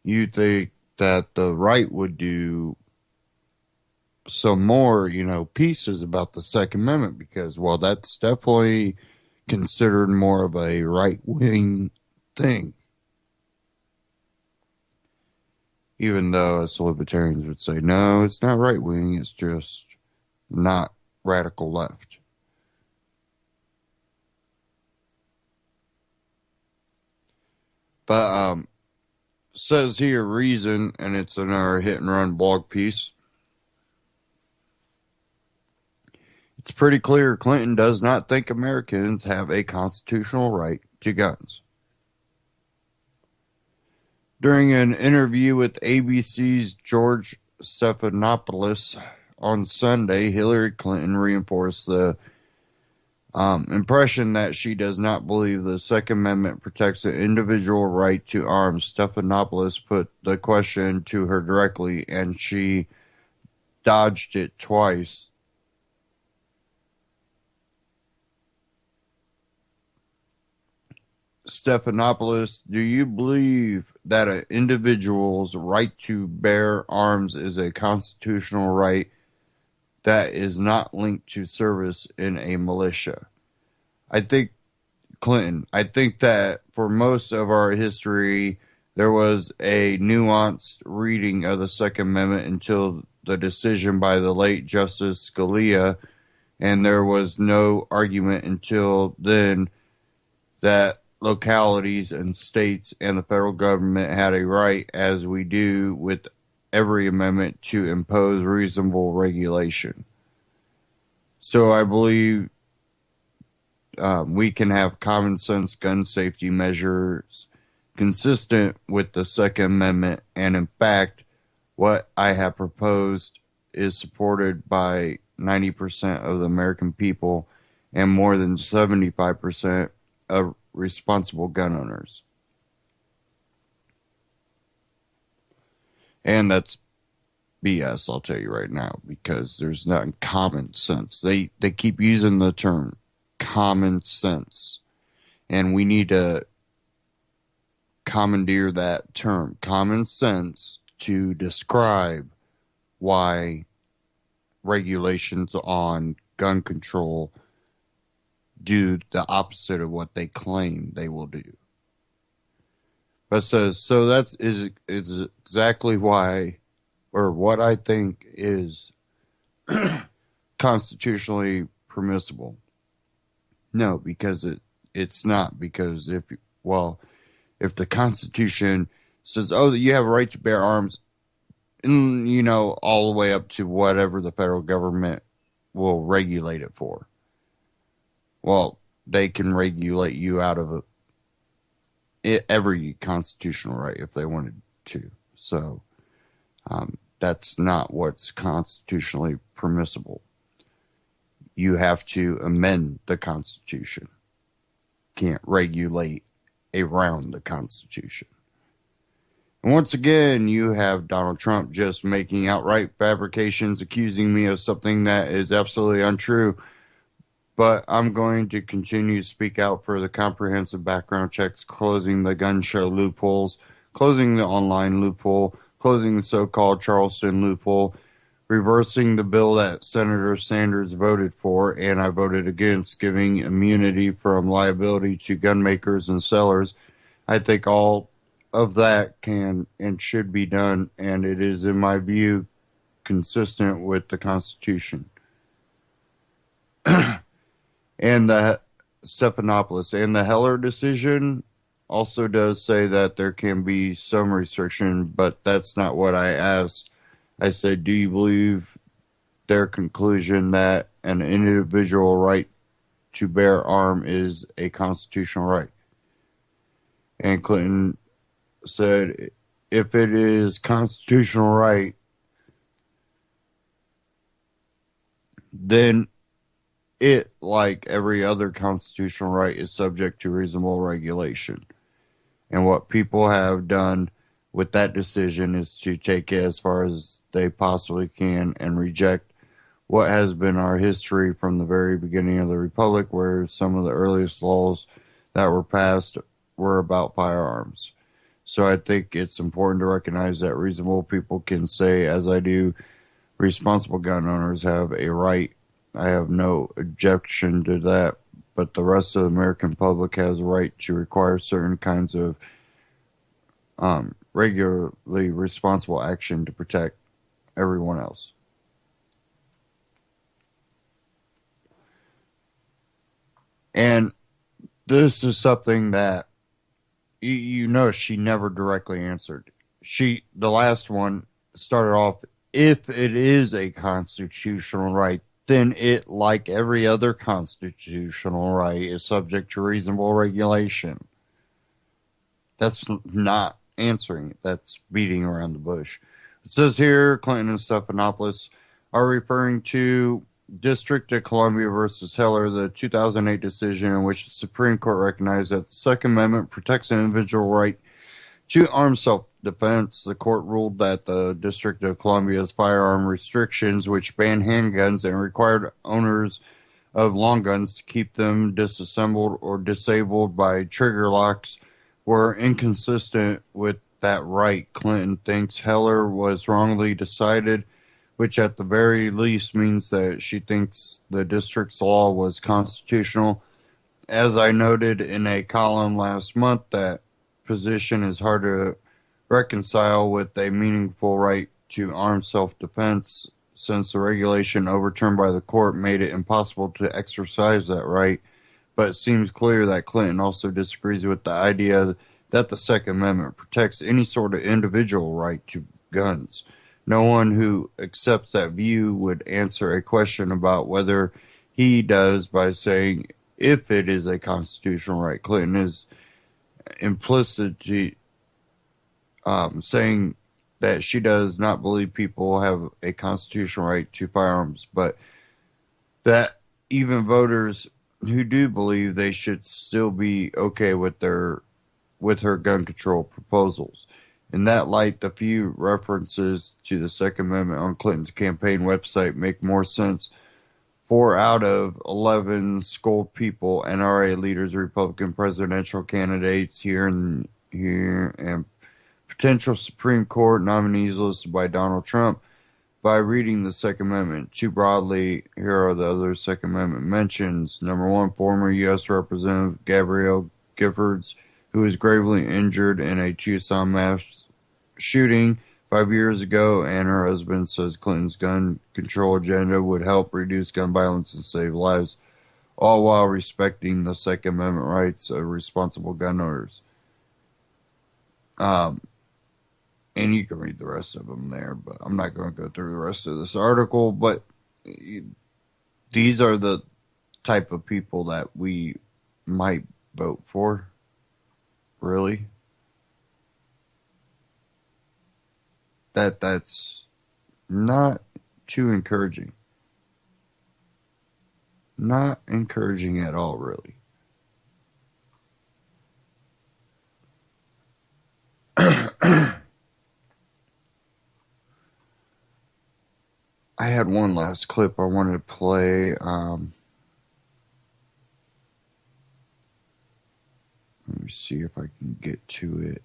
You think that the right would do some more, pieces about the Second Amendment because, well, that's definitely considered more of a right-wing thing. Even though us libertarians would say, no, it's not right-wing, it's just not radical left. But says here reason, and it's in our hit and run blog piece. It's pretty clear Clinton does not think Americans have a constitutional right to guns. During an interview with ABC's George Stephanopoulos on Sunday, Hillary Clinton reinforced the impression that she does not believe the Second Amendment protects the individual right to arms. Stephanopoulos put the question to her directly, and she dodged it twice. Stephanopoulos, do you believe that an individual's right to bear arms is a constitutional right that is not linked to service in a militia? I think, Clinton, I think that for most of our history, there was a nuanced reading of the Second Amendment until the decision by the late Justice Scalia, and there was no argument until then that localities and states and the federal government had a right, as we do with every amendment, to impose reasonable regulation. So I believe we can have common sense gun safety measures consistent with the Second Amendment, and in fact, what I have proposed is supported by 90% of the American people and more than 75% of responsible gun owners. And that's BS, I'll tell you right now, because there's not common sense. They keep using the term common sense, and we need to commandeer that term, common sense, to describe why regulations on gun control do the opposite of what they claim they will do. But says, so that's is exactly why, or what I think is constitutionally permissible. No, because it's not. Because if the Constitution says, oh, you have a right to bear arms, and, you know, all the way up to whatever the federal government will regulate it for. Well, they can regulate you out of every constitutional right if they wanted to. So that's not what's constitutionally permissible. You have to amend the Constitution. Can't regulate around the Constitution. And once again, you have Donald Trump just making outright fabrications, accusing me of something that is absolutely untrue. But I'm going to continue to speak out for the comprehensive background checks, closing the gun show loopholes, closing the online loophole, closing the so-called Charleston loophole, reversing the bill that Senator Sanders voted for, and I voted against, giving immunity from liability to gun makers and sellers. I think all of that can and should be done, and it is, in my view, consistent with the Constitution. And the Stephanopoulos and the Heller decision also does say that there can be some restriction, but that's not what I asked. I said, do you believe their conclusion that an individual right to bear arm is a constitutional right? And Clinton said, if it is constitutional right, then it, like every other constitutional right, is subject to reasonable regulation. And what people have done with that decision is to take it as far as they possibly can and reject what has been our history from the very beginning of the Republic, where some of the earliest laws that were passed were about firearms. So I think it's important to recognize that reasonable people can say, as I do, responsible gun owners have a right. I have no objection to that, but the rest of the American public has a right to require certain kinds of regularly responsible action to protect everyone else. And this is something that you know she never directly answered. The last one started off, if it is a constitutional right, then it, like every other constitutional right, is subject to reasonable regulation. That's not answering it. That's beating around the bush. It says here, Clinton and Stephanopoulos are referring to District of Columbia versus Heller, the 2008 decision in which the Supreme Court recognized that the Second Amendment protects an individual right to armed self-defense. The court ruled that the District of Columbia's firearm restrictions, which banned handguns and required owners of long guns to keep them disassembled or disabled by trigger locks, were inconsistent with that right. Clinton thinks Heller was wrongly decided, which at the very least means that she thinks the district's law was constitutional. As I noted in a column last month, that position is hard to reconcile with a meaningful right to armed self-defense, since the regulation overturned by the court made it impossible to exercise that right but it seems clear that Clinton also disagrees with the idea that the Second Amendment protects any sort of individual right to guns. No one who accepts that view would answer a question about whether he does by saying if it is a constitutional right. Clinton is implicitly saying that she does not believe people have a constitutional right to firearms, but that even voters who do believe they should still be okay with her gun control proposals. In that light, the few references to the Second Amendment on Clinton's campaign website make more sense. 4 out of 11 schooled people, NRA leaders, Republican presidential candidates here and potential Supreme Court nominees listed by Donald Trump. By reading the Second Amendment too broadly, here are the other Second Amendment mentions. Number 1, former U.S. Representative Gabrielle Giffords, who was gravely injured in a Tucson mass shooting 5 years ago, and her husband says Clinton's gun control agenda would help reduce gun violence and save lives, all while respecting the Second Amendment rights of responsible gun owners. And you can read the rest of them there, but I'm not going to go through the rest of this article. But these are the type of people that we might vote for. Really? That's not too encouraging. Not encouraging at all, really. I had one last clip I wanted to play. Let me see if I can get to it.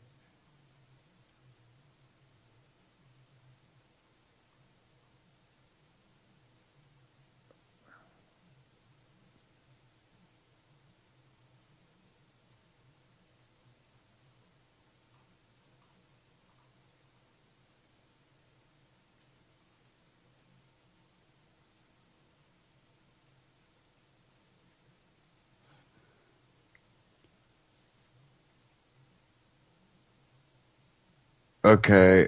Okay,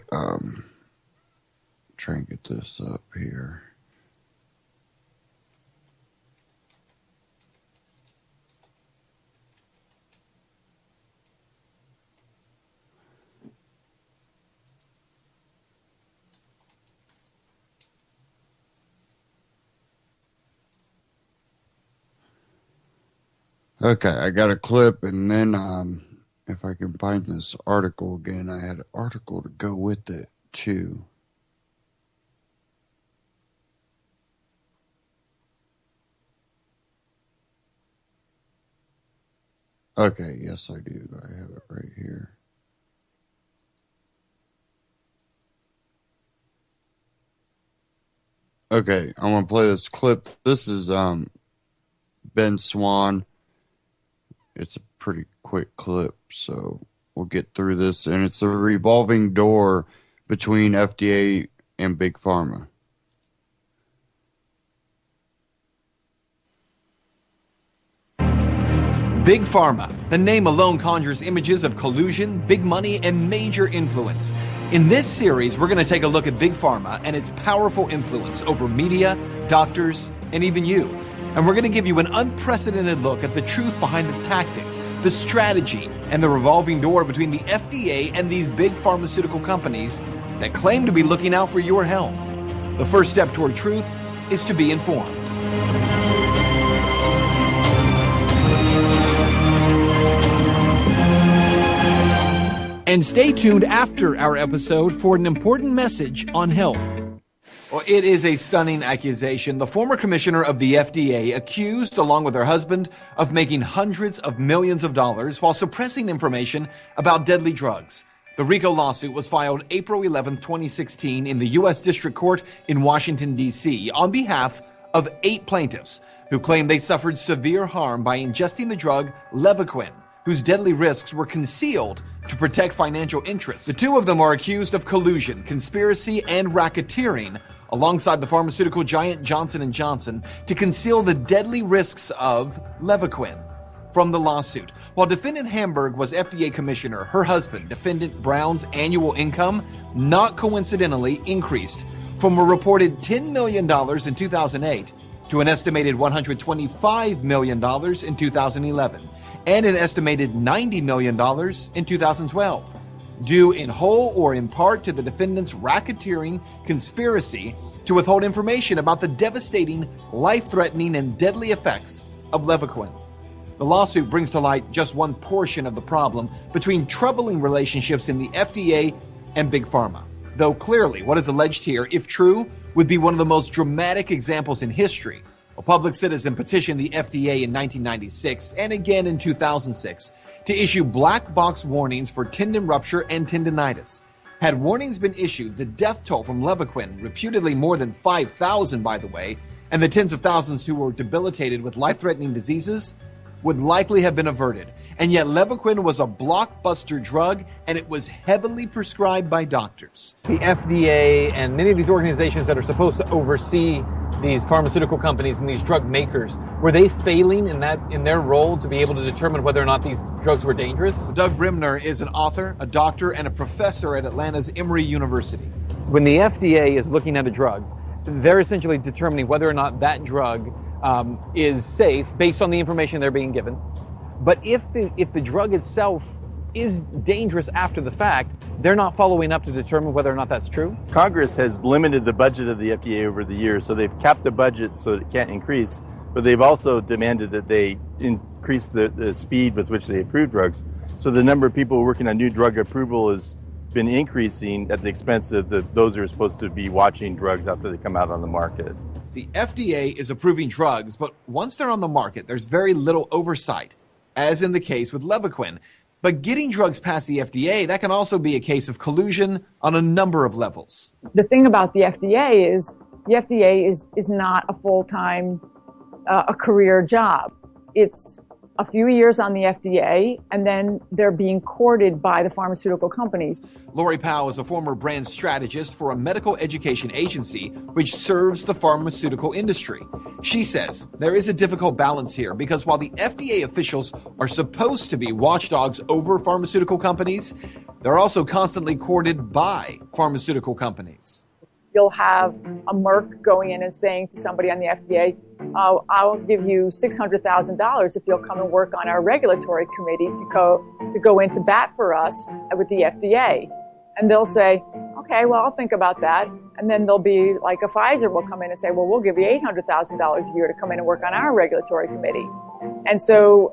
try and get this up here. Okay, I got a clip, and then if I can find this article again, I had an article to go with it too. Okay, yes I do. I have it right here. Okay, I'm gonna play this clip. This is Ben Swan. It's a pretty quick clip, so we'll get through this. And it's a revolving door between FDA and Big Pharma. Big Pharma. The name alone conjures images of collusion, big money, and major influence. In this series, we're going to take a look at Big Pharma and its powerful influence over media, doctors, and even you. And we're going to give you an unprecedented look at the truth behind the tactics, the strategy, and the revolving door between the FDA and these big pharmaceutical companies that claim to be looking out for your health. The first step toward truth is to be informed. And stay tuned after our episode for an important message on health. Well, it is a stunning accusation. The former commissioner of the FDA accused, along with her husband, of making hundreds of millions of dollars while suppressing information about deadly drugs. The RICO lawsuit was filed April 11, 2016 in the U.S. District Court in Washington, D.C. on behalf of 8 plaintiffs who claimed they suffered severe harm by ingesting the drug Levaquin, whose deadly risks were concealed to protect financial interests. The 2 of them are accused of collusion, conspiracy, and racketeering alongside the pharmaceutical giant Johnson & Johnson to conceal the deadly risks of Levaquin. from the lawsuit. While defendant Hamburg was FDA commissioner, her husband, defendant Brown's annual income, not coincidentally, increased from a reported $10 million in 2008 to an estimated $125 million in 2011, and an estimated $90 million in 2012, due in whole or in part to the defendant's racketeering conspiracy to withhold information about the devastating, life-threatening, and deadly effects of Levaquin. The lawsuit brings to light just one portion of the problem between troubling relationships in the FDA and Big Pharma. Though clearly what is alleged here, if true, would be one of the most dramatic examples in history. A public citizen petitioned the FDA in 1996 and again in 2006 to issue black box warnings for tendon rupture and tendinitis. Had warnings been issued, the death toll from Levaquin, reputedly more than 5,000 by the way, and the tens of thousands who were debilitated with life-threatening diseases, would likely have been averted. And yet Levaquin was a blockbuster drug, and it was heavily prescribed by doctors. The FDA and many of these organizations that are supposed to oversee these pharmaceutical companies and these drug makers, were they failing in their role to be able to determine whether or not these drugs were dangerous? Doug Bremner is an author, a doctor, and a professor at Atlanta's Emory University. When the FDA is looking at a drug, they're essentially determining whether or not that drug is safe based on the information they're being given. But if the drug itself is dangerous after the fact, they're not following up to determine whether or not that's true? Congress has limited the budget of the FDA over the years, so they've capped the budget so that it can't increase, but they've also demanded that they increase the speed with which they approve drugs. So the number of people working on new drug approval has been increasing at the expense of those who are supposed to be watching drugs after they come out on the market. The FDA is approving drugs, but once they're on the market, there's very little oversight, as in the case with Levaquin. But getting drugs past the FDA, that can also be a case of collusion on a number of levels. The thing about the FDA is not a full-time, a career job. It's a few years on the FDA, and then they're being courted by the pharmaceutical companies. Lori Powell is a former brand strategist for a medical education agency which serves the pharmaceutical industry. She says there is a difficult balance here because while the FDA officials are supposed to be watchdogs over pharmaceutical companies, they're also constantly courted by pharmaceutical companies. You'll have a Merck going in and saying to somebody on the FDA, I'll give you $600,000 if you'll come and work on our regulatory committee to go into bat for us with the FDA. And they'll say, okay, well, I'll think about that. And then there'll be like a Pfizer will come in and say, well, we'll give you $800,000 a year to come in and work on our regulatory committee. And so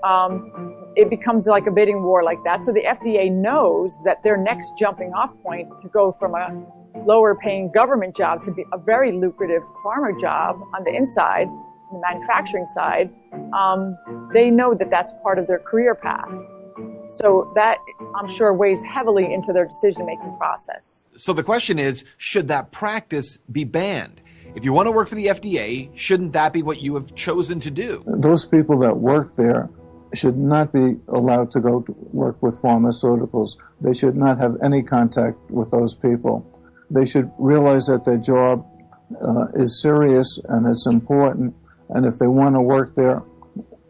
it becomes like a bidding war like that. So the FDA knows that their next jumping off point to go from a lower paying government job to be a very lucrative pharma job on the inside, the manufacturing side, they know that that's part of their career path. So that, I'm sure, weighs heavily into their decision-making process. So the question is, should that practice be banned? If you want to work for the FDA, shouldn't that be what you have chosen to do? Those people that work there should not be allowed to go to work with pharmaceuticals. They should not have any contact with those people. They should realize that their job is serious and it's important. And if they want to work there,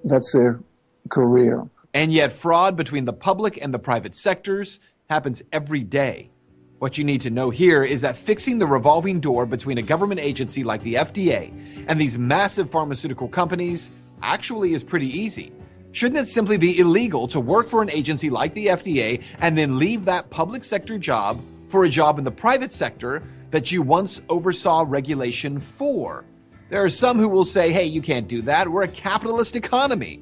that's their career. And yet fraud between the public and the private sectors happens every day. What you need to know here is that fixing the revolving door between a government agency like the FDA and these massive pharmaceutical companies actually is pretty easy. Shouldn't it simply be illegal to work for an agency like the FDA and then leave that public sector job for a job in the private sector that you once oversaw regulation for? There are some who will say, hey, you can't do that. We're a capitalist economy.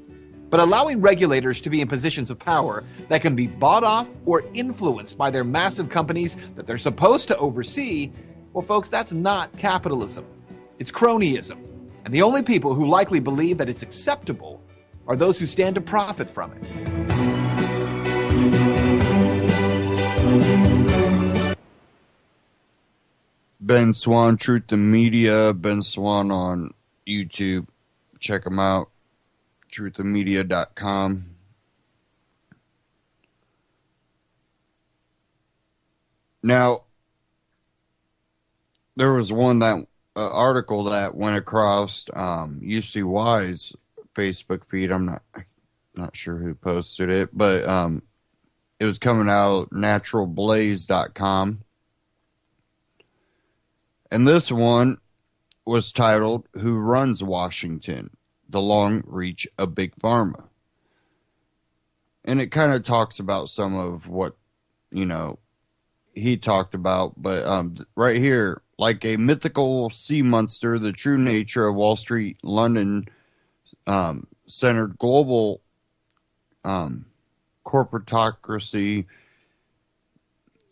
But allowing regulators to be in positions of power that can be bought off or influenced by their massive companies that they're supposed to oversee, well, folks, that's not capitalism. It's cronyism. And the only people who likely believe that it's acceptable are those who stand to profit from it. Ben Swan, Truth and Media, Ben Swan on YouTube. Check him out. truthandmedia.com. Now, there was one article that went across UCY's Facebook feed. not sure who posted it, but it was coming out naturalblaze.com. And this one was titled, Who Runs Washington? The Long Reach of Big Pharma. And it kind of talks about some of what, he talked about. But right here, like a mythical sea monster, the true nature of Wall Street, London, centered global corporatocracy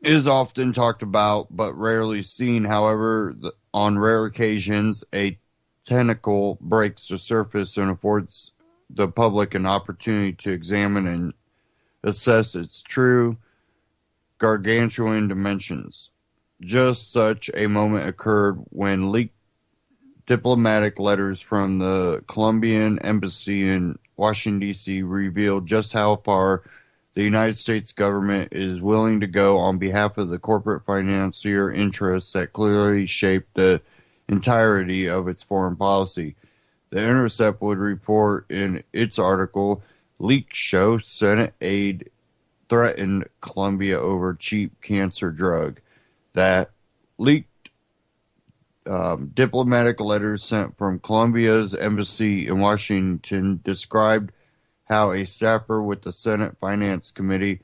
is often talked about, but rarely seen. However, on rare occasions, a tentacle breaks the surface and affords the public an opportunity to examine and assess its true gargantuan dimensions. Just such a moment occurred when leaked diplomatic letters from the Colombian embassy in Washington, D.C. revealed just how far the United States government is willing to go on behalf of the corporate financier interests that clearly shape the entirety of its foreign policy. The Intercept would report in its article, Leaks Show Senate Aide Threatened Colombia Over Cheap Cancer Drug. That leaked diplomatic letters sent from Colombia's embassy in Washington described how a staffer with the Senate Finance Committee,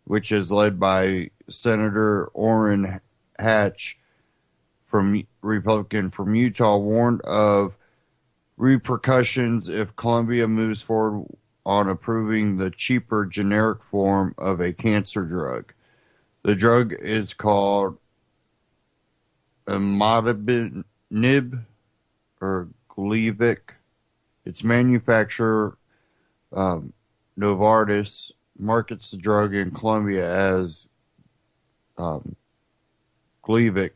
which is led by Senator Orrin Hatch, Republican from Utah, warned of repercussions if Colombia moves forward on approving the cheaper generic form of a cancer drug. The drug is called imatinib or Gleevec. Its manufacturer, Novartis, markets the drug in Colombia as Gleevec.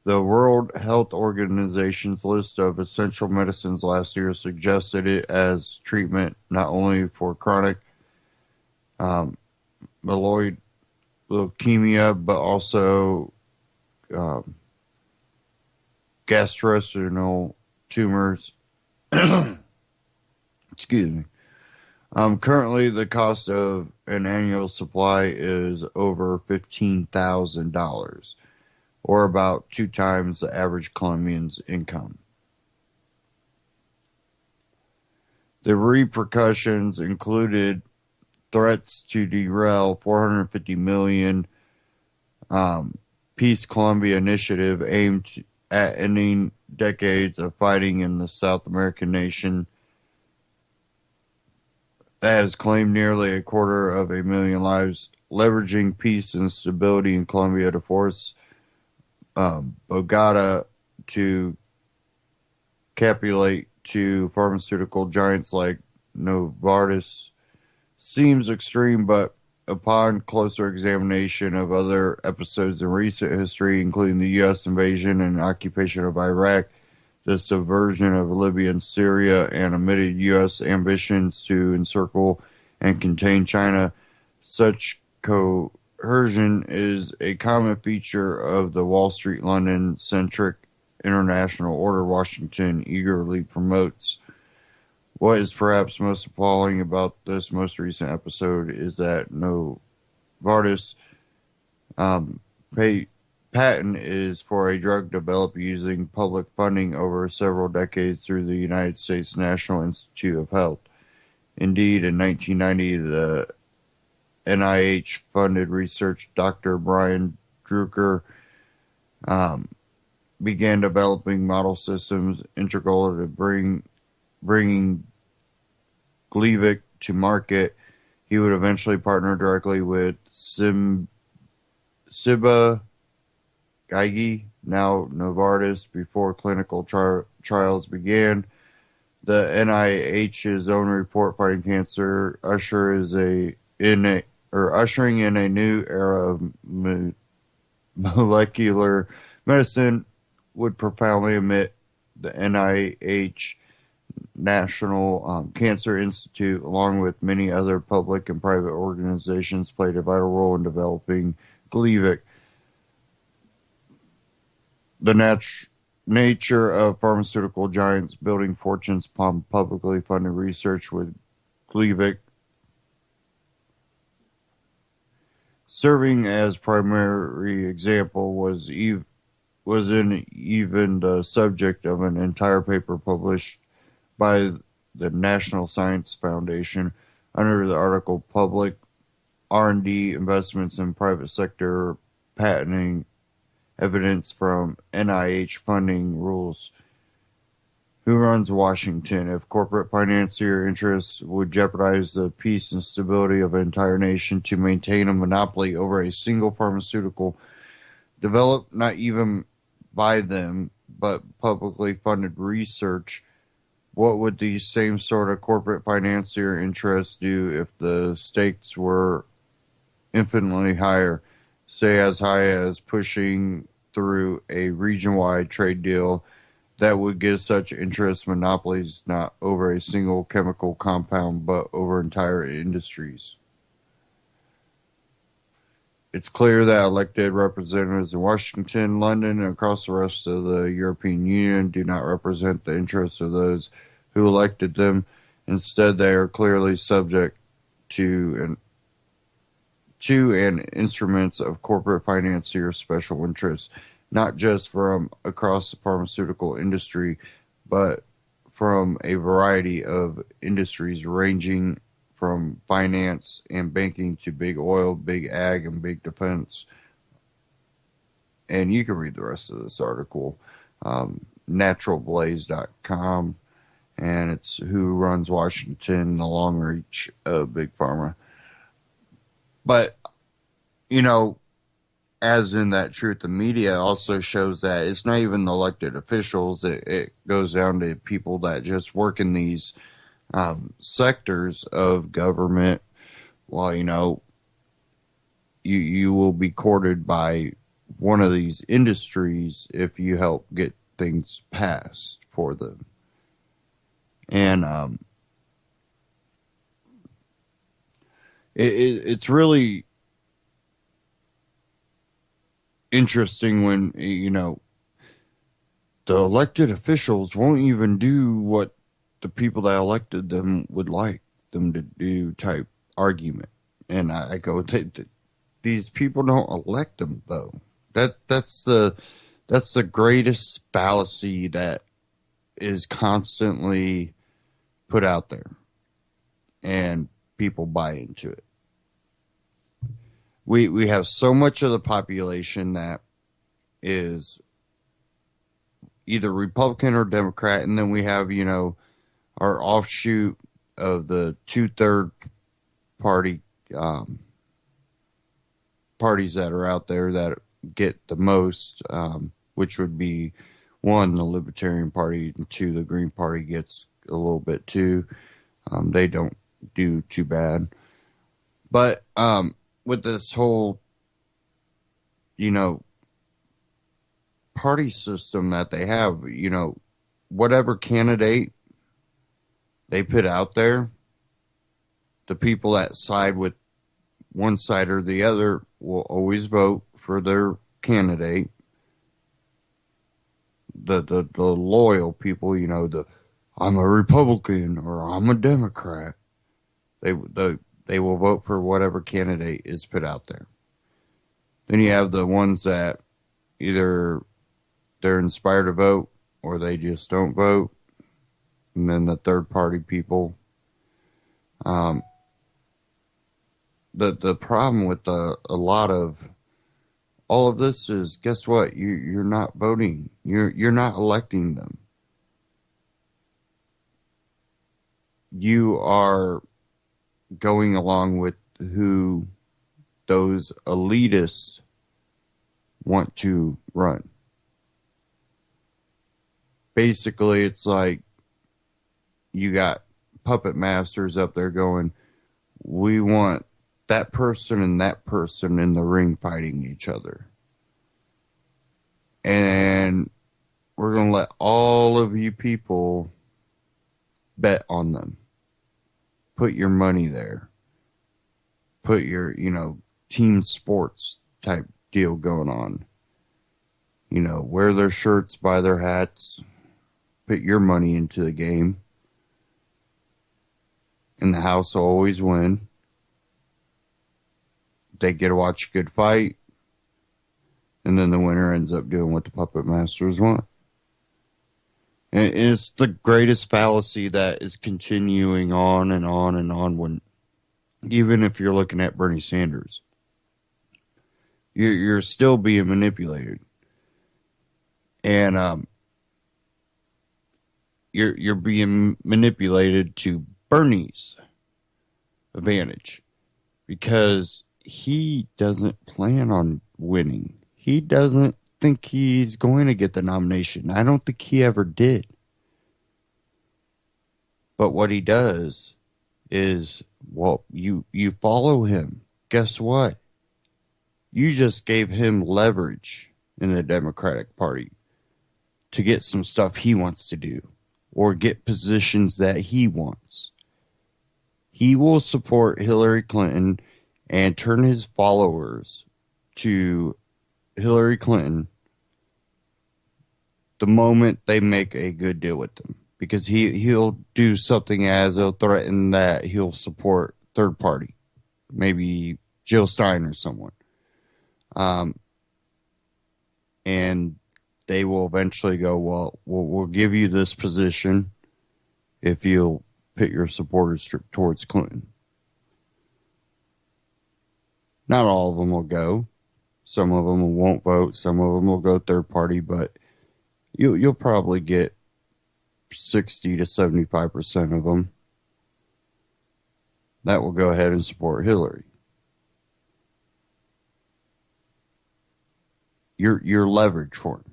The World Health Organization's list of essential medicines last year suggested it as treatment not only for chronic myeloid leukemia, but also gastrointestinal tumors. Excuse me. Currently, the cost of an annual supply is over $15,000, or about 2 times the average Colombian's income. The repercussions included threats to derail $450 million Peace Colombia initiative aimed at ending decades of fighting in the South American nation that has claimed nearly 250,000 lives, leveraging peace and stability in Colombia to force Bogota to capitulate to pharmaceutical giants like Novartis seems extreme, but upon closer examination of other episodes in recent history, including the U.S. invasion and occupation of Iraq, the subversion of Libya and Syria, and admitted U.S. ambitions to encircle and contain China, such coercion is a common feature of the Wall Street, London-centric international order Washington eagerly promotes. What is perhaps most appalling about this most recent episode is that Novartis patent is for a drug developed using public funding over several decades through the United States National Institute of Health. Indeed, in 1990, the NIH-funded research Dr. Brian Drucker began developing model systems integral to bringing Gleevec to market. He would eventually partner directly with Ciba Geigy, now Novartis, before clinical trials began. The NIH's own report, Fighting Cancer, ushering in a new era of molecular medicine, would profoundly admit the NIH National Cancer Institute, along with many other public and private organizations, played a vital role in developing Gleevec. The nature of pharmaceutical giants building fortunes upon publicly funded research with Gleevec Serving as primary example was in even the subject of an entire paper published by the National Science Foundation under the article Public R&D Investments in Private Sector Patenting Evidence from NIH Funding Rules. Who runs Washington? If corporate financier interests would jeopardize the peace and stability of an entire nation to maintain a monopoly over a single pharmaceutical developed not even by them, but publicly funded research, what would these same sort of corporate financier interests do if the stakes were infinitely higher, say as high as pushing through a region-wide trade deal that would give such interest monopolies not over a single chemical compound but over entire industries? It's clear that elected representatives in Washington, London, and across the rest of the European Union do not represent the interests of those who elected them. Instead, they are clearly subject to and instruments of corporate financier special interests, not just from across the pharmaceutical industry, but from a variety of industries ranging from finance and banking to big oil, big ag, and big defense. And you can read the rest of this article, naturalblaze.com, and it's Who Runs Washington, the long reach of Big Pharma. But, you know, as in that truth, the media also shows that it's not even the elected officials. It goes down to people that just work in these sectors of government. Well, you know, you will be courted by one of these industries if you help get things passed for them. And it's really interesting when, you know, the elected officials won't even do what the people that elected them would like them to do type argument. And I go, these people don't elect them though. That's the greatest fallacy that is constantly put out there, and people buy into it. We have so much of the population that is either Republican or Democrat, and then we have, you know, our offshoot of the 2/3 party parties that are out there that get the most, which would be one, the Libertarian Party, and two, the Green Party gets a little bit too. They don't do too bad. But with this whole, you know, party system that they have, you know, whatever candidate they put out there, the people that side with one side or the other will always vote for their candidate. The loyal people, you know, I'm a Republican or I'm a Democrat. They will vote for whatever candidate is put out there. Then you have the ones that either they're inspired to vote or they just don't vote. And then the third party people. The problem with a lot of all of this is, guess what? You're not voting. You're not electing them. You are going along with who those elitists want to run. Basically, it's like you got puppet masters up there going, we want that person and that person in the ring fighting each other. And we're going to let all of you people bet on them. Put your money there. Put your, you know, team sports type deal going on. You know, wear their shirts, buy their hats. Put your money into the game. And the house will always win. they get to watch a good fight, and then the winner ends up doing what the puppet masters want. And it's the greatest fallacy that is continuing on and on and on. When, even if you're looking at Bernie Sanders, you're still being manipulated, and you're being manipulated to Bernie's advantage, because he doesn't plan on winning. He doesn't think he's going to get the nomination. I don't think he ever did. But what he does is, well, you follow him. Guess what? You just gave him leverage in the Democratic Party to get some stuff he wants to do, or get positions that he wants. He will support Hillary Clinton and turn his followers to Hillary Clinton the moment they make a good deal with them, because he'll do something as he'll threaten that he'll support third party, maybe Jill Stein or someone, and they will eventually go, well, we'll give you this position if you'll pit your supporters towards Clinton. Not all of them will go. Some of them won't vote. Some of them will go third party, but you'll probably get 60 to 75% of them that will go ahead and support Hillary. You're leverage for him.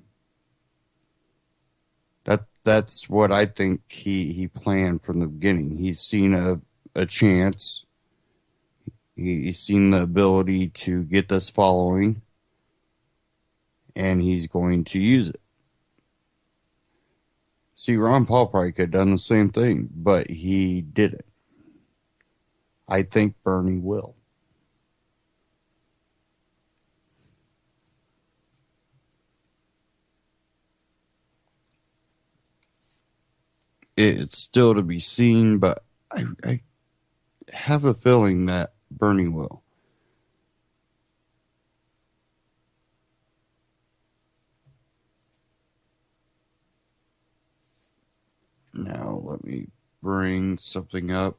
That's what I think he planned from the beginning. He's seen a chance. He's seen the ability to get this following, and he's going to use it. See, Ron Paul probably could have done the same thing, but he didn't. I think Bernie will. It's still to be seen, but I have a feeling that Bernie will. Now, let me bring something up.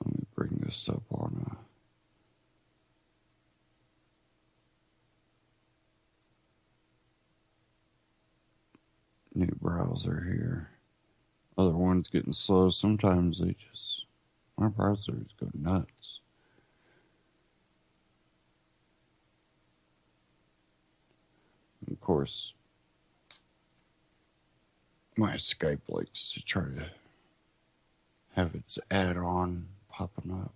Let me bring this up on a new browser here. Other one's getting slow. Sometimes my browsers go nuts. And of course, my Skype likes to try to have its add-on popping up.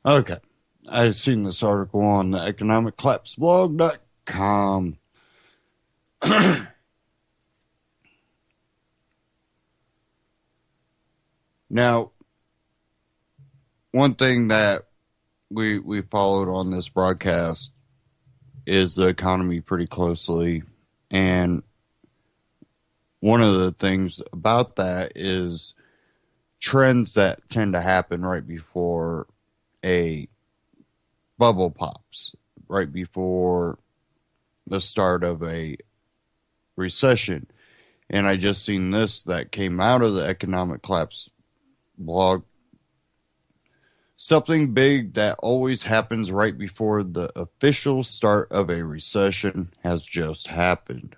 Okay. I've seen this article on the economiccollapseblog.com. Now, one thing that we followed on this broadcast is the economy pretty closely, and one of the things about that is trends that tend to happen right before a bubble pops, right before the start of a recession. And I just seen this that came out of the Economic Collapse blog. Something big that always happens right before the official start of a recession has just happened.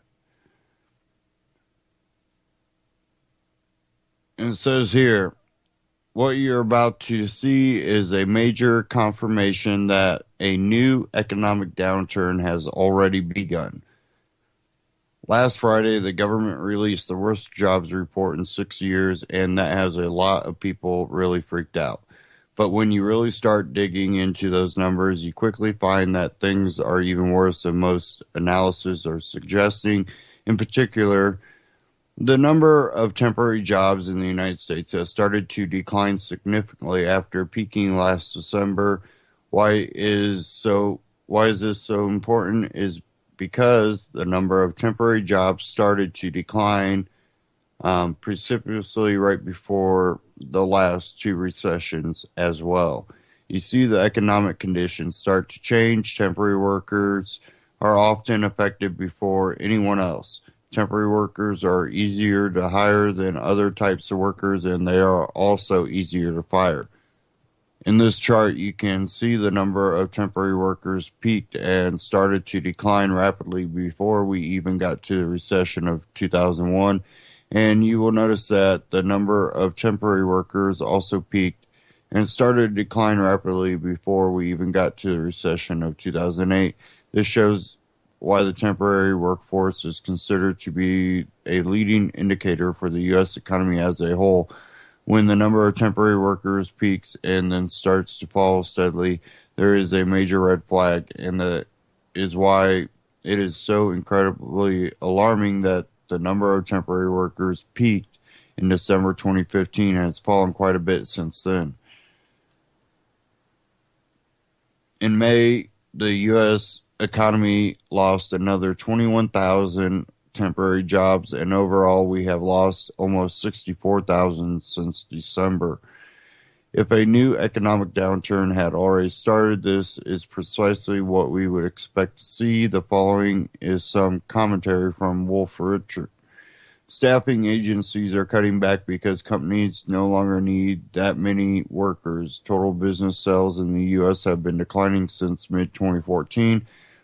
And it says here, what you're about to see is a major confirmation that a new economic downturn has already begun. Last Friday, the government released the worst jobs report in 6 years, and that has a lot of people really freaked out. But when you really start digging into those numbers, you quickly find that things are even worse than most analyses are suggesting. In particular, The number of temporary jobs in the United States has started to decline significantly after peaking last December. Why is this so important? Is because the number of temporary jobs started to decline precipitously right before the last two recessions as well. You see the economic conditions start to change. Temporary workers are often affected before anyone else. Temporary workers are easier to hire than other types of workers, and they are also easier to fire. In this chart, you can see the number of temporary workers peaked and started to decline rapidly before we even got to the recession of 2001. And you will notice that the number of temporary workers also peaked and started to decline rapidly before we even got to the recession of 2008. This shows why the temporary workforce is considered to be a leading indicator for the U.S. economy as a whole. When the number of temporary workers peaks and then starts to fall steadily, there is a major red flag, and that is why it is so incredibly alarming that the number of temporary workers peaked in December 2015 and has fallen quite a bit since then. In May, the U.S. economy lost another 21,000 temporary jobs, and overall we have lost almost 64,000 since December. If a new economic downturn had already started, this is precisely what we would expect to see. The following is some commentary from Wolf Richard. Staffing agencies are cutting back because companies no longer need that many workers. Total business sales in the U.S. have been declining since mid-2014.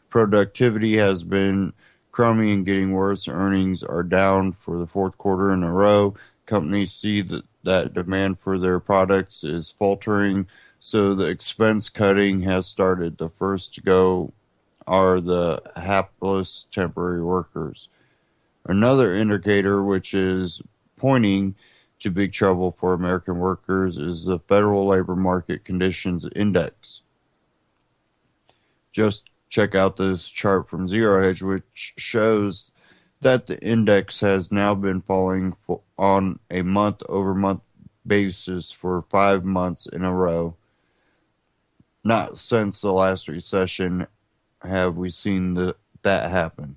Productivity has been crummy and getting worse. Earnings are down for the fourth quarter in a row. Companies see that demand for their products is faltering, so the expense cutting has started. The first to go are the hapless temporary workers. Another indicator which is pointing to big trouble for American workers is the Federal Labor Market Conditions Index. Just check out this chart from Zero Hedge, which shows that the index has now been falling on a month-over-month basis for 5 months in a row. Not since the last recession have we seen that happen.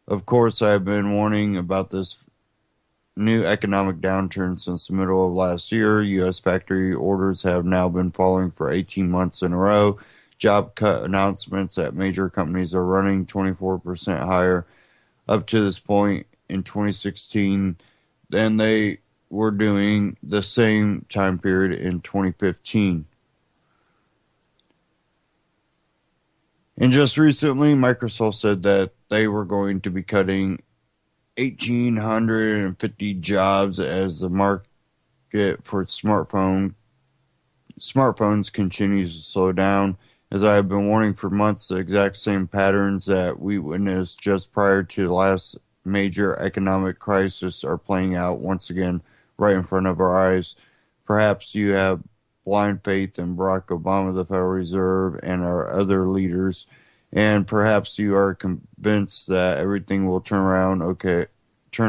Of course, I have been warning about this new economic downturn since the middle of last year. U.S. factory orders have now been falling for 18 months in a row. Job cut announcements at major companies are running 24% higher up to this point in 2016 than they were doing the same time period in 2015. And just recently, Microsoft said that they were going to be cutting 1,850 jobs as the market for smartphones continues to slow down. As I have been warning for months, the exact same patterns that we witnessed just prior to the last major economic crisis are playing out once again right in front of our eyes. Perhaps you have blind faith in Barack Obama, the Federal Reserve, and our other leaders, and perhaps you are convinced that everything will turn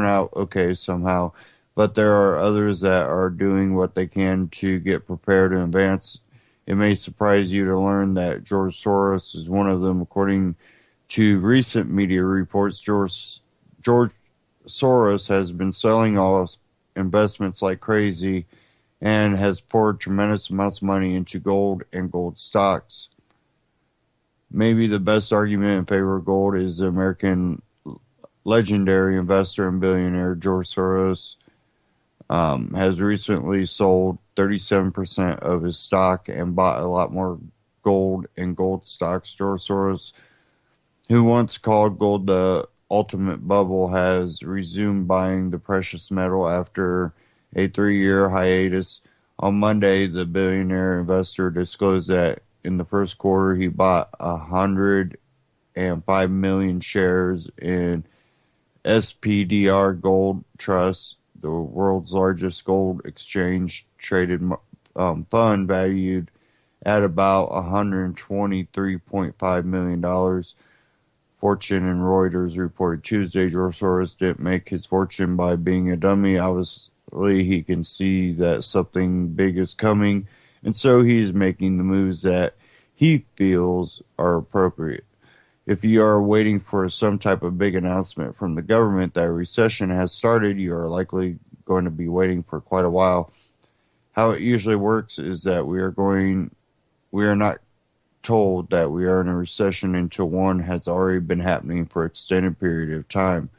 out okay somehow. But there are others that are doing what they can to get prepared in advance. It may surprise you to learn that George Soros is one of them. According to recent media reports, George Soros has been selling off investments like crazy and has poured tremendous amounts of money into gold and gold stocks. Maybe the best argument in favor of gold is the American legendary investor and billionaire George Soros has recently sold 37% of his stock and bought a lot more gold and gold stocks. George Soros, who once called gold the ultimate bubble, has resumed buying the precious metal after a 3-year hiatus. On Monday, the billionaire investor disclosed that in the first quarter he bought 105 million shares in SPDR Gold Trust, the world's largest gold exchange traded fund, valued at about $123.5 million. Fortune and Reuters reported Tuesday George Soros didn't make his fortune by being a dummy. Obviously, he can see that something big is coming, and so he's making the moves that he feels are appropriate. If you are waiting for some type of big announcement from the government that a recession has started, you are likely going to be waiting for quite a while. How it usually works is that we are not told that we are in a recession until one has already been happening for an extended period of time.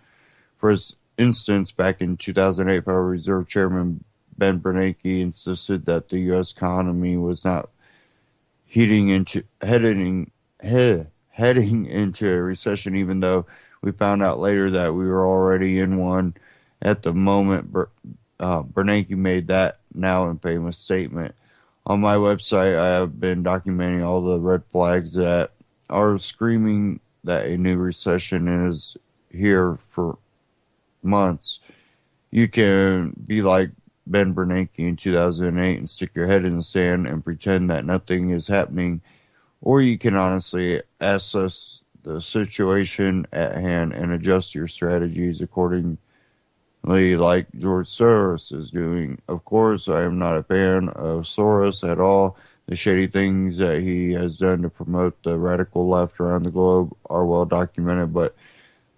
For instance, back in 2008, Federal Reserve Chairman Ben Bernanke insisted that the U.S. economy was not heading into a recession, even though we found out later that we were already in one at the moment. Bernanke made that now infamous statement. On my website, I have been documenting all the red flags that are screaming that a new recession is here for months. You can be like Ben Bernanke in 2008 and stick your head in the sand and pretend that nothing is happening, or you can honestly assess the situation at hand and adjust your strategies accordingly, like George Soros is doing. Of course, I am not a fan of Soros at all. The shady things that he has done to promote the radical left around the globe are well documented, but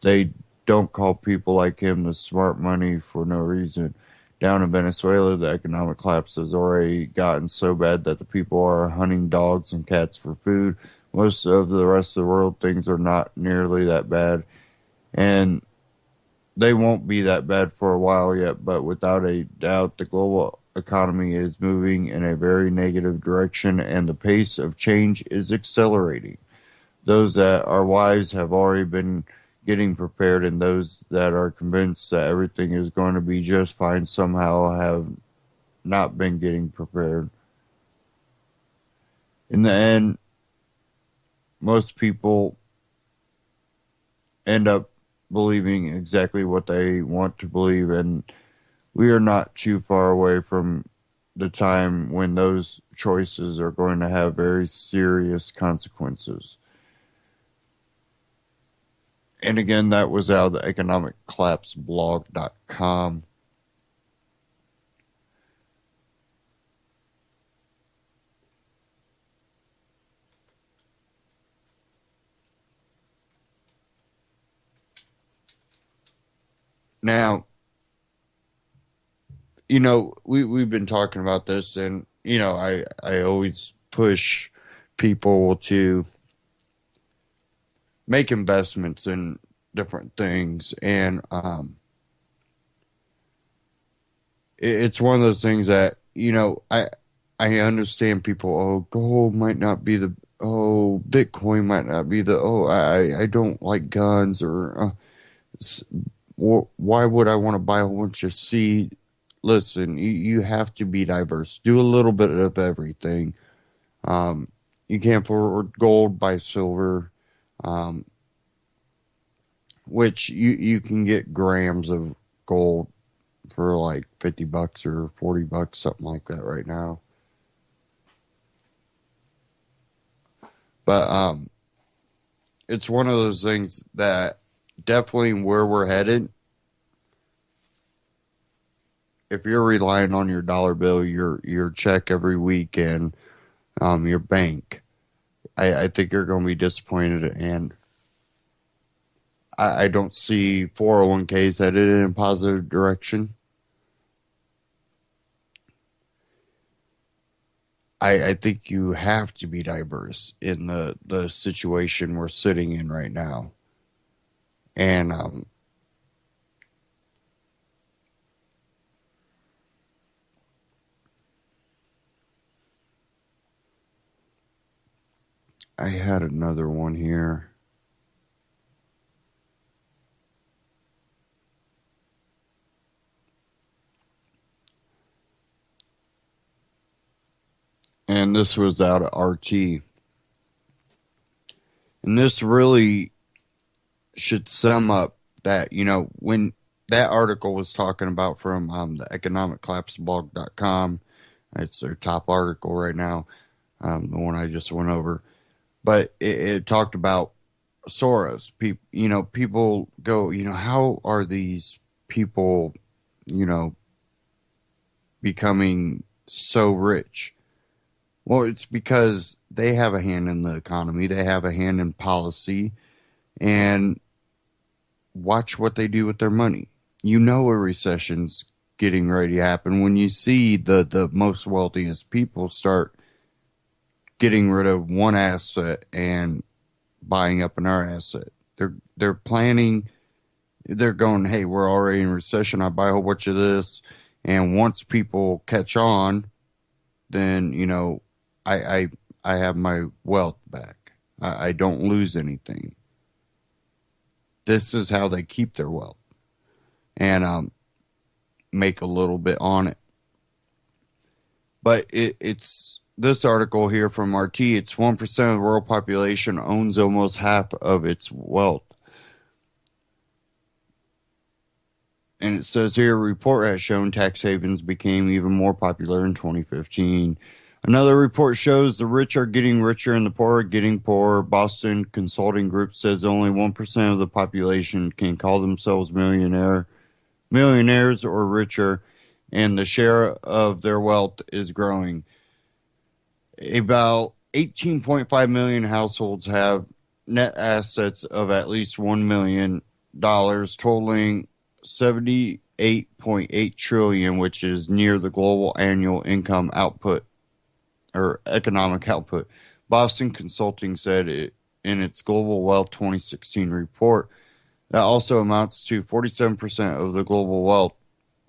they don't call people like him the smart money for no reason. Down in Venezuela, the economic collapse has already gotten so bad that the people are hunting dogs and cats for food. Most of the rest of the world, things are not nearly that bad, and they won't be that bad for a while yet, but without a doubt, the global economy is moving in a very negative direction, and the pace of change is accelerating. Those that are wise have already been getting prepared, and those that are convinced that everything is going to be just fine somehow have not been getting prepared. In the end, most people end up believing exactly what they want to believe, and we are not too far away from the time when those choices are going to have very serious consequences. And again, that was out of the economiccollapseblog.com. Now, we've been talking about this, and, I always push people to make investments in different things. And it's one of those things that, I understand people, gold might not be Bitcoin might not be I don't like guns, or why would I want to buy a whole bunch of seed? Listen, you have to be diverse. Do a little bit of everything. You can't afford gold, buy silver, which you can get grams of gold for like $50 or $40, something like that right now. But it's one of those things that definitely where we're headed. If you're relying on your dollar bill, your check every week, and your bank, I think you're going to be disappointed, and I don't see 401ks headed in a positive direction. I think you have to be diverse in the situation we're sitting in right now. And I had another one here. And this was out of RT. And this really should sum up that, when that article was talking about from the economiccollapseblog.com, it's their top article right now, the one I just went over. But it talked about Soros. People go, how are these people, you know, becoming so rich? Well, it's because they have a hand in the economy, they have a hand in policy, and watch what they do with their money. A recession's getting ready to happen when you see the most wealthiest people start getting rid of one asset and buying up another asset. They're planning. They're going, hey, we're already in recession. I buy a whole bunch of this, and once people catch on, then I have my wealth back. I don't lose anything. This is how they keep their wealth and make a little bit on it. But it's this article here from RT. It's 1% of the world population owns almost half of its wealth. And it says here, a report has shown tax havens became even more popular in 2015. Another report shows the rich are getting richer and the poor are getting poorer. Boston Consulting Group says only 1% of the population can call themselves millionaires or richer, and the share of their wealth is growing. About 18.5 million households have net assets of at least $1 million, totaling 78.8 trillion, which is near the global annual income output or economic output. Boston Consulting said it in its Global Wealth 2016 report. That also amounts to 47% of the global wealth.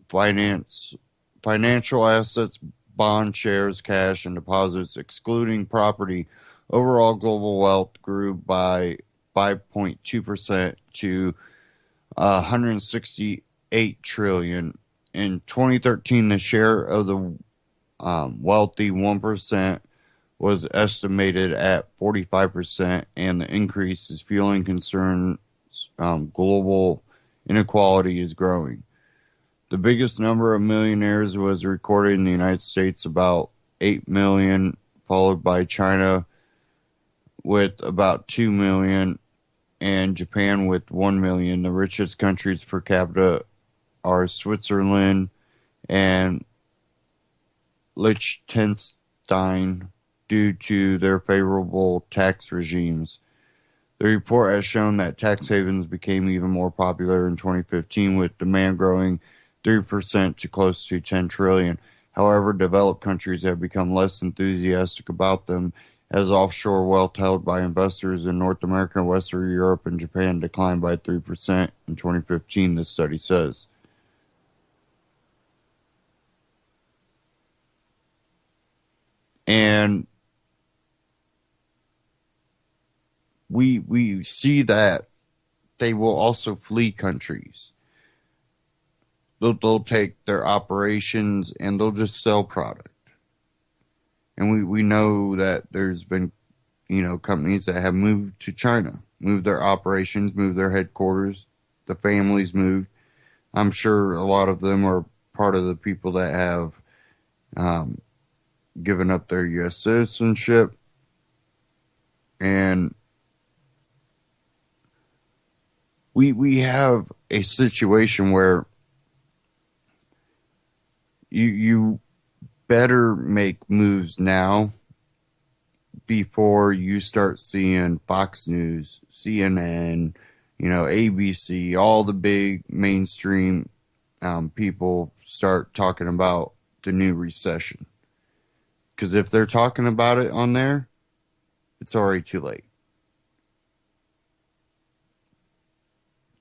Financial assets, bond shares, cash, and deposits, excluding property. Overall global wealth grew by 5.2% to 168 trillion. In 2013, the share of the wealthy 1% was estimated at 45%, and the increase is fueling concerns. Global inequality is growing. The biggest number of millionaires was recorded in the United States, about 8 million, followed by China with about 2 million, and Japan with 1 million. The richest countries per capita are Switzerland and Liechtenstein due to their favorable tax regimes. The report has shown that tax havens became even more popular in 2015, with demand growing 3% to close to 10 trillion. However, developed countries have become less enthusiastic about them, as offshore wealth held by investors in North America, Western Europe, and Japan declined by 3% in 2015, this study says. And we see that they will also flee countries. They'll take their operations and they'll just sell product. And we know that there's been, companies that have moved to China, moved their operations, moved their headquarters. The families moved. I'm sure a lot of them are part of the people that have given up their U.S. citizenship. And we have a situation where you better make moves now before you start seeing Fox News, CNN, ABC, all the big mainstream people start talking about the new recession. Because if they're talking about it on there, it's already too late.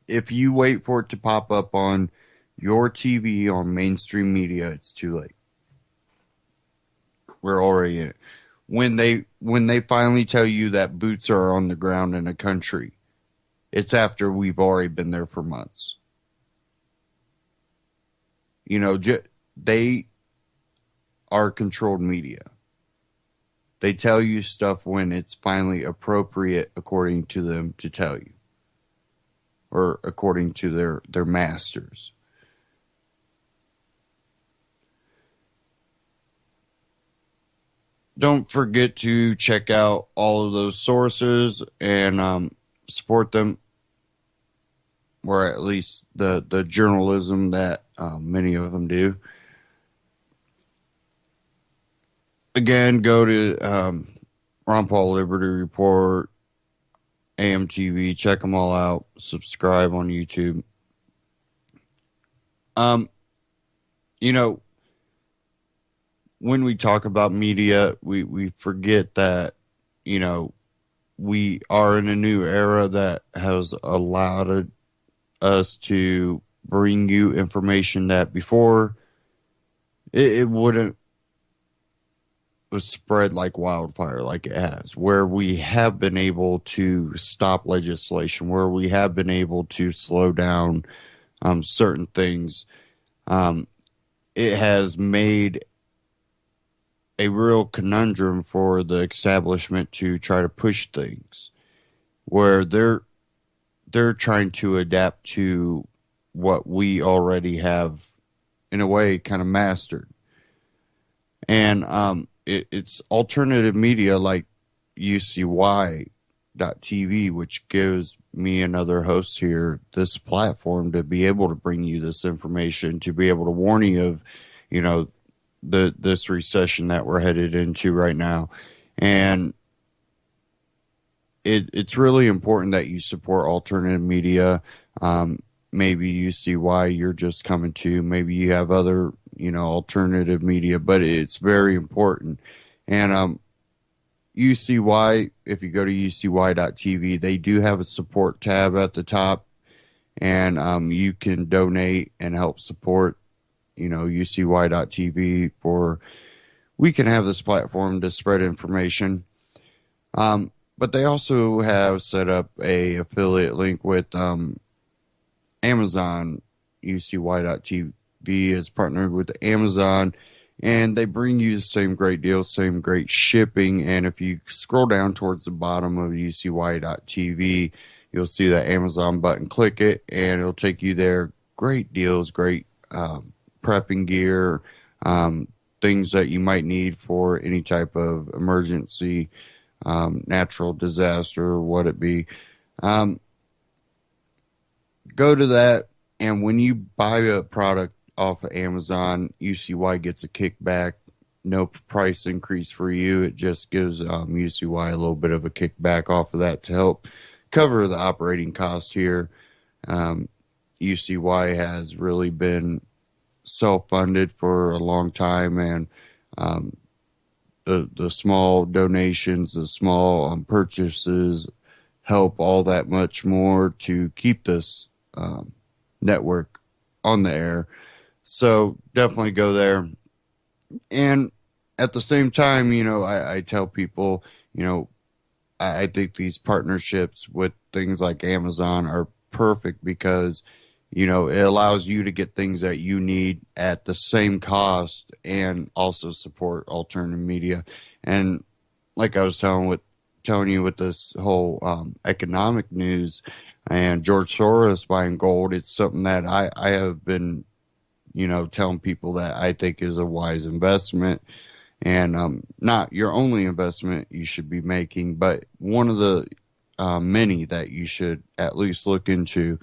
If you wait for it to pop up on your TV on mainstream media, it's too late. We're already in it. When they finally tell you that boots are on the ground in a country, it's after we've already been there for months. They are controlled media. They tell you stuff when it's finally appropriate according to them to tell you, or according to their masters. Don't forget to check out all of those sources and support them, or at least the journalism that many of them do. Again, go to Ron Paul Liberty Report, AMTV, check them all out, subscribe on YouTube. You know, when we talk about media, we forget that, you know, we are in a new era that has allowed us to bring you information that before it wouldn't was spread like wildfire like it has, where we have been able to stop legislation, where we have been able to slow down certain things. It has made a real conundrum for the establishment to try to push things where they're trying to adapt to what we already have in a way kind of mastered. And it's alternative media like UCY.TV, which gives me and other hosts here this platform to be able to bring you this information, to be able to warn you of, you know, this recession that we're headed into right now. And it's really important that you support alternative media. Maybe UCY you're just coming to, maybe you have other, you know, alternative media, but it's very important. And UCY, if you go to UCY.TV, they do have a support tab at the top, and you can donate and help support, you know, UCY.TV for we can have this platform to spread information. But they also have set up a affiliate link with Amazon. UCY.TV is partnered with Amazon, and they bring you the same great deals, same great shipping. And if you scroll down towards the bottom of UCY.TV, you'll see that Amazon button. Click it, and it'll take you there. Great deals, great prepping gear, things that you might need for any type of emergency, natural disaster, what it be. Go to that, and when you buy a product off of Amazon, UCY gets a kickback. No price increase for you. It just gives UCY a little bit of a kickback off of that to help cover the operating cost here. UCY has really been self-funded for a long time, and the small donations, the small purchases help all that much more to keep this network on the air. So definitely go there. And at the same time, you know, I tell people, you know, I think these partnerships with things like Amazon are perfect because, you know, it allows you to get things that you need at the same cost and also support alternative media. And like I was telling you with this whole economic news and George Soros buying gold, it's something that I have been, you know, telling people that I think is a wise investment, and not your only investment you should be making, but one of the many that you should at least look into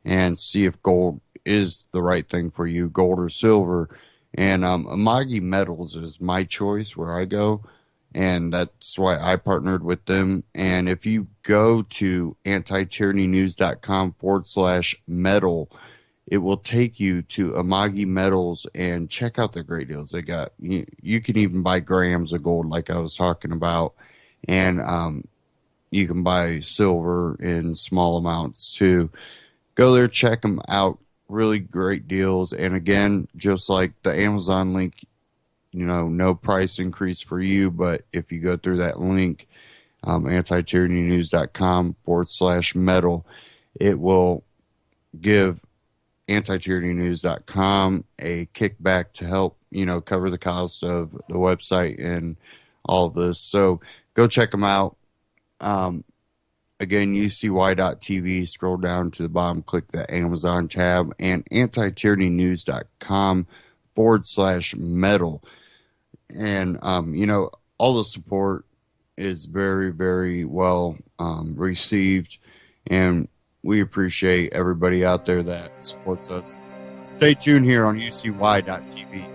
and see if gold is the right thing for you, gold or silver. And Amagi Metals is my choice where I go, and that's why I partnered with them. And if you go to antityrannynews.com/metal, it will take you to Amagi Metals and check out the great deals they got. You can even buy grams of gold like I was talking about, and you can buy silver in small amounts too. Go there, check them out. Really great deals. And again, just like the Amazon link, you know, no price increase for you, but if you go through that link, antityrannynews.com/metal, it will give antityrannynews.com a kickback to help, you know, cover the cost of the website and all of this. So go check them out. Again, UCY.TV, scroll down to the bottom, click the Amazon tab, and antityrannynews.com/metal. And, you know, all the support is very, very well received. and we appreciate everybody out there that supports us. Stay tuned here on UCY.tv.